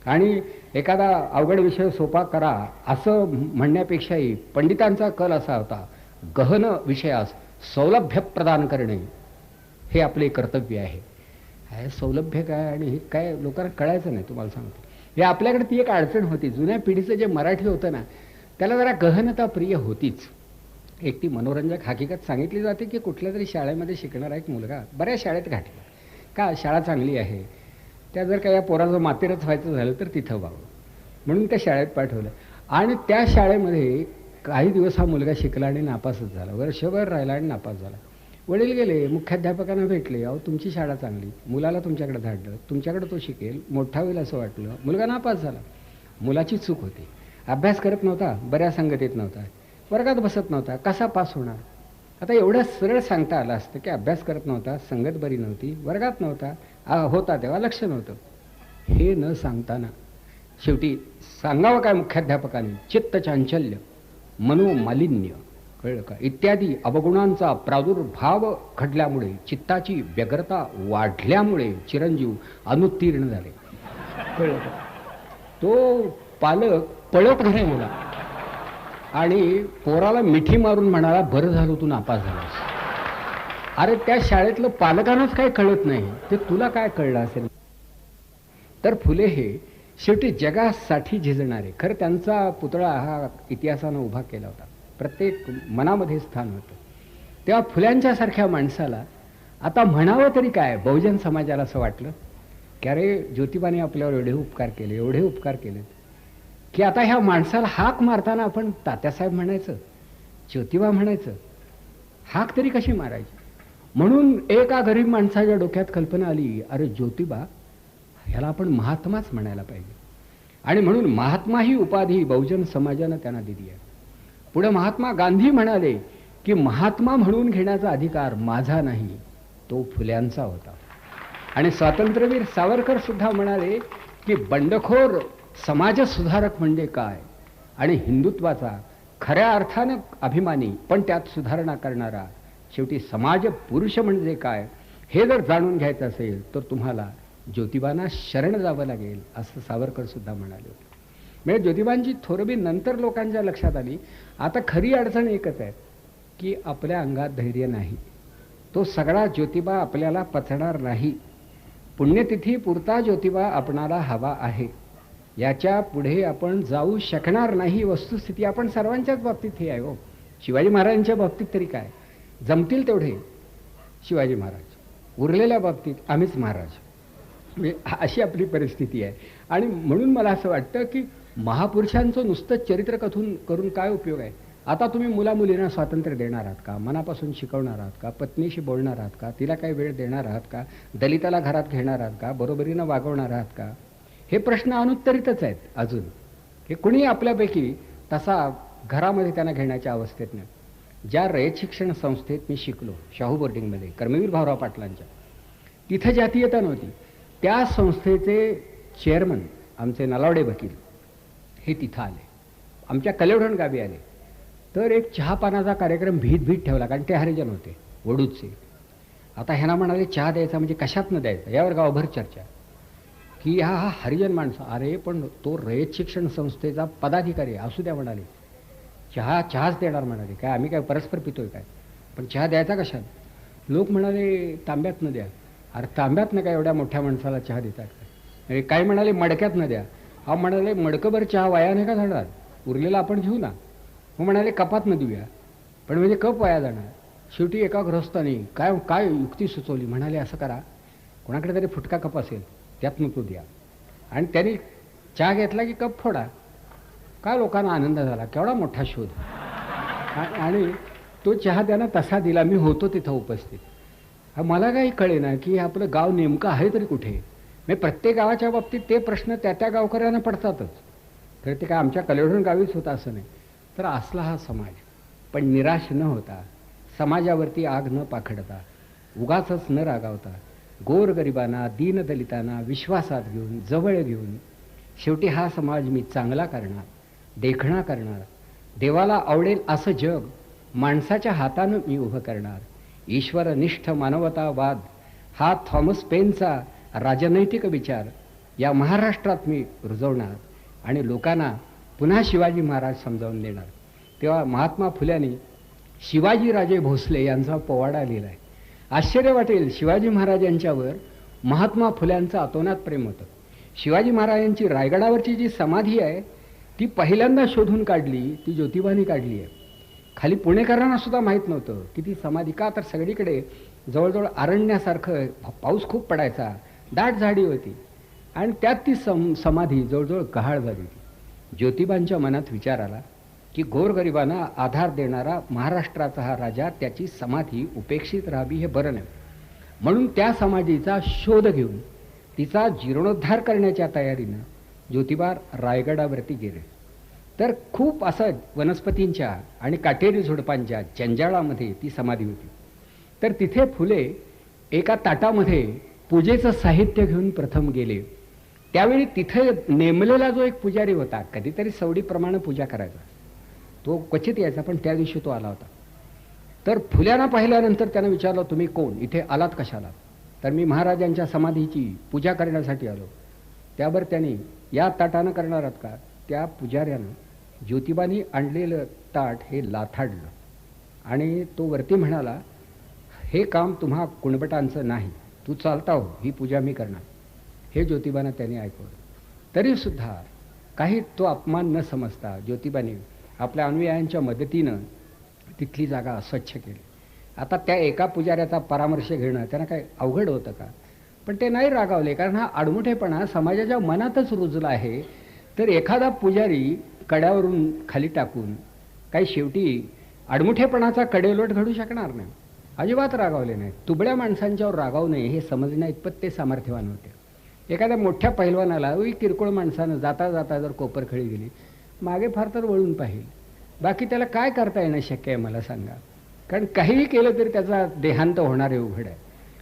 आणि एखादा अवघड विषय सोपा करा असं म्हणण्यापेक्षाही पंडितांचा कल असा होता, गहन विषयास सौलभ्य प्रदान करणे हे आपले कर्तव्य आहे. हे सौलभ्य काय आणि हे काय लोकांना कळायचं नाही. तुम्हाला सांगतो, हे आपल्याकडे ती एक अडचण होती. जुन्या पिढीचं जे मराठी होतं ना, त्याला जरा गहनता प्रिय होतीच. एक ती मनोरंजक हकीकत सांगितली जाते की कुठल्या तरी शाळेमध्ये शिकणारा एक मुलगा बऱ्याच शाळेत घातला का, शाळा चांगली आहे, त्या जर का या पोराचं मातेरच व्हायचं झालं तर तिथं व्हावं म्हणून त्या शाळेत पाठवलं. आणि त्या शाळेमध्ये काही दिवस हा मुलगा शिकला आणि नापासच झाला. वर्षभर राहिला आणि नापास झाला. वडील गेले, मुख्याध्यापकांना भेटले, अहो तुमची शाळा चांगली, मुलाला तुमच्याकडे धाडलं, तुमच्याकडे तो शिकेल, मोठा होईल असं वाटलं. मुलगा नापास झाला. मुलाची चूक होती. अभ्यास करत नव्हता, बऱ्या संगतीत नव्हता, वर्गात बसत नव्हता, कसा पास होणार. आता एवढं सरळ सांगता आलं असतं की अभ्यास करत नव्हता, संगत बरी नव्हती, वर्गात नव्हता, होता तेव्हा लक्ष नव्हतं. हे न सांगताना शेवटी सांगावं काय मुख्याध्यापकांनी, चित्तचांचल्य, मनोमालिन्य, कळलं का, इत्यादी अवगुणांचा प्रादुर्भाव घडल्यामुळे, चित्ताची व्यग्रता वाढल्यामुळे चिरंजीव अनुत्तीर्ण झाले. कळलं का. तो पालक पळत घरी गेला आणि पोराला मिठी मारून म्हणाला, बरं झालं तू नापास झालास. अरे त्या शाळेतलं पालकांनाच काय कळत नाही, ते तुला काय कळलं असेल. तर फुले हे शेवटी जगासाठी झिजणारे, खरं त्यांचा पुतळा हा इतिहासानं उभा केला होता, प्रत्येक मनामध्ये स्थान होतं. तेव्हा फुल्यांच्यासारख्या माणसाला आता म्हणावं तरी काय. बहुजन समाजाला असं वाटलं की अरे ज्योतिबाने आपल्यावर एवढे उपकार केले, एवढे उपकार केले की आता ह्या माणसाला हाक मारताना आपण तात्यासाहेब म्हणायचं, ज्योतिबा म्हणायचं, हाक तरी कशी मारायची. म्हणून एका गरीब माणसाच्या डोक्यात कल्पना आली, अरे ज्योतिबा ह्याला आपण महात्माच म्हणायला पाहिजे. आणि म्हणून महात्मा ही उपाधी बहुजन समाजानं त्यांना दिली आहे. पुढे महात्मा गांधी म्हणाले की महात्मा म्हणून घेण्याचा अधिकार माझा नाही, तो फुल्यांचा होता. आणि स्वातंत्र्यवीर सावरकर सुद्धा म्हणाले की बंडखोर समाज सुधारक म्हणजे काय, आणि हिंदुत्वाचा खऱ्या अर्थानं अभिमानी पण त्यात सुधारणा करणारा शेवटी समाज पुरुष म्हणजे काय हे जर जाणून घ्यायचं असेल तर तुम्हाला ज्योतिबांना शरण जावं लागेल, असं सावरकर सुद्धा म्हणाले होते. म्हणजे ज्योतिबांची थोरबी नंतर लोकांच्या लक्षात आली. आता खरी अडचण एकच आहे की आपल्या अंगात धैर्य नाही. तो सगळा ज्योतिबा आपल्याला पचणार नाही. पुण्यतिथी पुरता ज्योतिबा आपणाला हवा आहे, याच्या पुढे आपण जाऊ शकणार नाही. वस्तुस्थिती आपण सर्वांच्याच बाबतीत हे आहे. हो, शिवाजी महाराजांच्या बाबतीत तरी काय, जमतील तेवढे शिवाजी महाराज, उरलेल्या बाबतीत आम्हीच महाराज, म्हणजे अशी आपली परिस्थिती आहे. आणि म्हणून मला असं वाटतं की महापुरुषांचं नुसतं चरित्र कथून करून काय उपयोग आहे. आता तुम्ही मुलामुलींना स्वातंत्र्य देणार आहात का, मनापासून शिकवणार आहात का, पत्नीशी बोलणार आहात का, तिला काही वेळ देणार आहात का, दलिताला घरात घेणार आहात का, बरोबरीनं वागवणार आहात का, हे प्रश्न अनुत्तरितच आहेत अजून. हे कुणी आपल्यापैकी तसा घरामध्ये त्यांना घेण्याच्या अवस्थेत नाही. ज्या रयत शिक्षण संस्थेत मी शिकलो, शाहू बोर्डिंगमध्ये, कर्मवीर भाऊराव पाटलांच्या, तिथं जातीयता नव्हती. त्या संस्थेचे चेअरमन आमचे नलावडे वकील हे तिथं आले, आमच्या कलेवढण गावी आले. तर एक चहापानाचा कार्यक्रम भीत ठेवला, कारण ते हरिजन होते वडूचे. आता ह्यांना म्हणाले चहा द्यायचा म्हणजे कशात न द्यायचा, यावर गावभर चर्चा की हा हरिजन माणसं. अरे पण तो रयत शिक्षण संस्थेचा पदाधिकारी असू द्या म्हणाले, चहाच देणार म्हणाले. काय आम्ही काय परस्पर पितोय काय, पण चहा द्यायचा कशात. लोक म्हणाले तांब्यात न द्या. अरे तांब्यात न काय एवढ्या मोठ्या माणसाला चहा देतात काय. काही म्हणाले मडक्यात न द्या. हा म्हणाले मडकभर चहा वाया नाही का जाणार, उरलेला आपण घेऊ ना. मग म्हणाले कपात न देऊया, पण म्हणजे कप वाया जाणार. शेवटी एका गृहस्थाने काय युक्ती सुचवली. म्हणाले असं करा, कोणाकडे तरी फुटका कप असेल त्यातनं तो द्या. आणि त्यांनी चहा घेतला की कप फोडा. काय लोकांना आनंद झाला, केवढा मोठा शोध. आणि तो चहा त्यांना तसा दिला. मी होतो तिथं उपस्थित. मला काही कळेना की आपलं गाव नेमकं आहे तरी कुठे. म्हणजे प्रत्येक गावाच्या बाबतीत ते प्रश्न त्या त्या गावकऱ्यांना पडतातच. तर ते काय आमच्या कलेवडून गावीच होता असं नाही. तर असला हा समाज. पण निराश न होता, समाजावरती आग न पाखडता, उगाचच न रागावता, गोरगरिबांना, दीनदलितांना विश्वासात घेऊन, जवळ घेऊन, शेवटी हा समाज मी चांगला करणार, देखणा करणार, देवाला आवडेल असं जग माणसाच्या हातानं मी उभं करणार, ईश्वरनिष्ठ मानवतावाद हा थॉमस पेनचा राजनैतिक विचार या महाराष्ट्रात मी रुजवणार आणि लोकांना पुन्हा शिवाजी महाराज समजावून देणार. तेव्हा महात्मा फुल्यांनी शिवाजीराजे भोसले यांचा पोवाडा लिहिला आहे. आश्चर्य वाटेल, शिवाजी महाराजांच्यावर महात्मा फुल्यांचं अतोनात प्रेम होतं. शिवाजी महाराजांची रायगडावरची जी समाधी आहे ती पहिल्यांदा शोधून काढली, ती ज्योतिबानी काढली आहे. खाली पुणेकरांना सुद्धा माहीत नव्हतं की ती समाधी, का तर सगळीकडे जवळजवळ अरण्यासारखं पाऊस खूप पडायचा, दाट झाडी होती आणि त्यात ती समाधी जवळजवळ गहाळ झाली. ज्योतिबांच्या मनात विचार आला की गोरगरिबांना आधार देणारा महाराष्ट्राचा हा राजा, त्याची समाधी उपेक्षित राहावी हे बरं नाही. म्हणून त्या समाधीचा शोध घेऊन तिचा जीर्णोद्धार करण्याच्या तयारीनं ज्योतिबा रायगडावरती गेले. तर खूप असं वनस्पतींच्या आणि काटेरी झुडपांच्या जंजाळामध्ये ती समाधी होती. तर तिथे फुले एका ताटामध्ये पूजेचं साहित्य घेऊन प्रथम गेले. त्यावेळी तिथे नेमलेला जो एक पुजारी होता, कधीतरी सवडीप्रमाणे पूजा करायचा, तो क्वचित यायचा, पण त्या दिवशी तो आला होता. तर फुल्यांना पाहिल्यानंतर त्यानं विचारलं, तुम्ही कोण, इथे आलात कशाला? तर मी महाराजांच्या समाधीची पूजा करण्यासाठी आलो. त्यावर त्यांनी, या ताटानं करणार आहात का? त्या पुजाऱ्यानं ज्योतिबानी आणलेलं ताट हे लाथाडलं आणि तो वरती म्हणाला, हे काम तुम्हा कुणबटांचं नाही, तू चालता हो, ही पूजा मी करणार. हे ज्योतिबानं त्यांनी ऐकवलं. तरीसुद्धा काही तो अपमान न समजता ज्योतिबाने आपल्या अनुयायांच्या मदतीनं तिथली जागा स्वच्छ केली. आता त्या एका पुजाऱ्याचा परामर्श घेणं त्यांना काय अवघड होतं का? पण ते नाही रागावले, कारण हा आडमुठेपणा समाजाच्या मनातच रुजला आहे. तर एखादा पुजारी कड्यावरून खाली टाकून काही शेवटी आडमुठेपणाचा कडेलोट घडू शकणार नाही. अजिबात रागावले नाही. तुबड्या माणसांच्यावर रागावू नये हे समजण्या इतपत ते सामर्थ्यवान होते. एखाद्या मोठ्या पैलवानाला किरकोळ माणसानं जाता जाता जर कोपरखळी गेली, मागे फार तर वळून पाहिल, बाकी त्याला काय करता येणं शक्य आहे मला सांगा? कारण काहीही केलं तरी त्याचा देहांत होणार आहे, उघड आहे.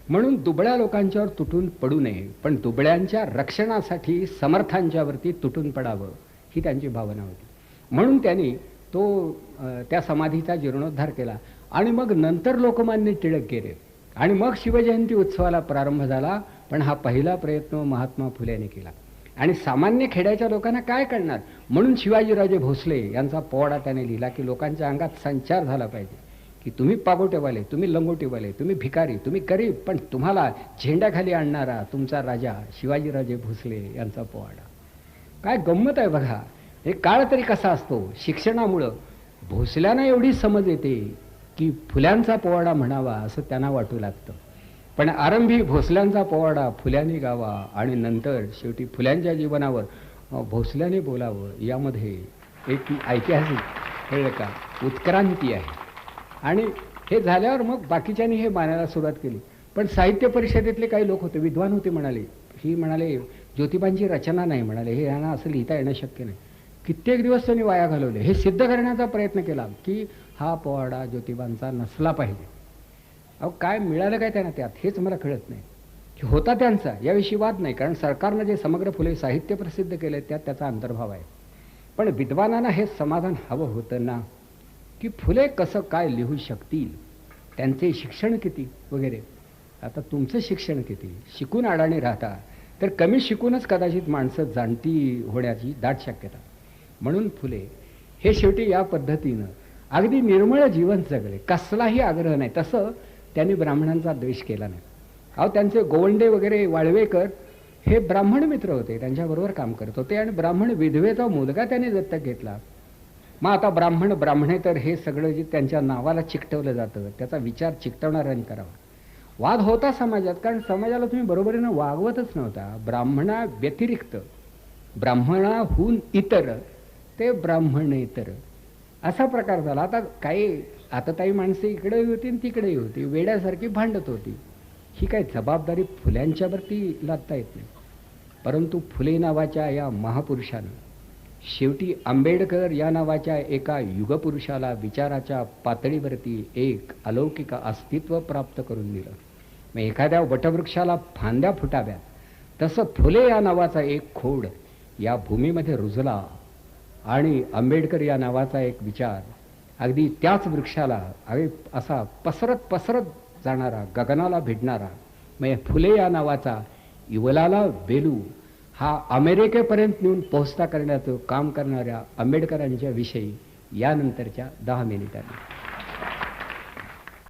म्हणून दुबळ्या लोकांच्यावर तुटून पडू नये, पण दुबळ्यांच्या रक्षणासाठी समर्थांच्यावरती तुटून पडावं ही त्यांची भावना होती. म्हणून त्यांनी तो त्या समाधीचा जीर्णोद्धार केला आणि मग नंतर लोकमान्य टिळक गेले आणि मग शिवजयंती उत्सवाला प्रारंभ झाला. पण हा पहिला प्रयत्न महात्मा फुलेने केला आणि सामान्य खेड्याच्या लोकांना काय करणार, म्हणून शिवाजीराजे भोसले यांचा पोवाडा त्याने लिहिला की लोकांच्या अंगात संचार झाला पाहिजे की तुम्ही पागोटेवाले, तुम्ही लंगोटीवाले, तुम्ही भिकारी, तुम्ही गरीब, पण तुम्हाला झेंड्याखाली आणणारा तुमचा राजा शिवाजीराजे भोसले यांचा पोवाडा. काय गंमत आहे बघा. हे काळ तरी कसा असतो, शिक्षणामुळं भोसल्यांना एवढी समज येते की फुल्यांचा पोवाडा म्हणावा असं त्यांना वाटू लागतं. पण आरंभी भोसल्यांचा पोवाडा फुल्यांनी गावा आणि नंतर शेवटी फुल्यांच्या जीवनावर भोसल्याने बोलावं, यामध्ये एक ऐतिहासिक कळलं का उत्क्रांती आहे. आणि हे झाल्यावर मग बाकीच्यांनी हे मानायला सुरुवात केली. पण साहित्य परिषदेतले काही लोक होते, विद्वान होते, म्हणाले ज्योतिबांची रचना नाही, म्हणाले हे यांना असं लिहिता येणं शक्य नाही. कित्येक दिवस त्यांनी वाया घालवले. हे सिद्ध करण्याचा प्रयत्न केला की हा पोवाडा ज्योतिबांचा नसला पाहिजे. अहो काय मिळालं काय त्यांना त्यात, हेच मला कळत नाही. की होता त्यांचा, याविषयी वाद नाही, कारण सरकारनं जे समग्र फुले साहित्य प्रसिद्ध केले त्यात त्याचा अंतर्भाव आहे. पण विद्वानांना हे समाधान हवं होतं ना की फुले कसं काय लिहू शकतील, त्यांचे शिक्षण किती वगैरे. आता तुमचं शिक्षण किती, शिकून अडाणी राहता तर कमी शिकूनच कदाचित माणसं जाणती होण्याची दाट शक्यता. म्हणून फुले हे शेवटी या पद्धतीनं अगदी निर्मळ जीवन जगले, कसलाही आग्रह नाही. तसं त्यांनी ब्राह्मणांचा द्वेष केला नाही. अहो त्यांचे गोवंडे वगैरे वाळवेकर हे ब्राह्मण मित्र होते, त्यांच्याबरोबर काम करत होते आणि ब्राह्मण विधवेचा मुलगा त्यांनी दत्तक घेतला. मग आता ब्राह्मण ब्राह्मणे तर हे सगळं जे त्यांच्या नावाला चिकटवलं जातं त्याचा विचार चिकटवणाऱ्यांनी करावा. वाद होता समाजात, कारण समाजाला तुम्ही बरोबरीनं वागवतच नव्हता. ब्राह्मणा व्यतिरिक्त ब्राह्मणाहून इतर ते ब्राह्मणेतर असा प्रकार झाला. आता काही माणसं इकडेही होती आणि तिकडेही होती, वेड्यासारखी भांडत होती. ही काय जबाबदारी फुल्यांच्यावरती लादता येत नाही. परंतु फुले नावाच्या या महापुरुषानं शेवटी आंबेडकर या नावाच्या एका युगपुरुषाला विचाराच्या पातळीवरती एक अलौकिक अस्तित्व प्राप्त करून दिलं. मग एखाद्या वटवृक्षाला फांद्या फुटाव्यात तसं फुले या नावाचा एक खोड या भूमीमध्ये रुजला आणि आंबेडकर या नावाचा एक विचार अगदी त्याच वृक्षाला असा पसरत जाणारा, गगनाला भिडणारा, मग फुले या नावाचा इवलाला वेलू हा अमेरिकेपर्यंत नेऊन पोहोचता करण्याचं काम करणाऱ्या आंबेडकरांच्या विषयी यानंतरच्या 10 मिनिटांनी.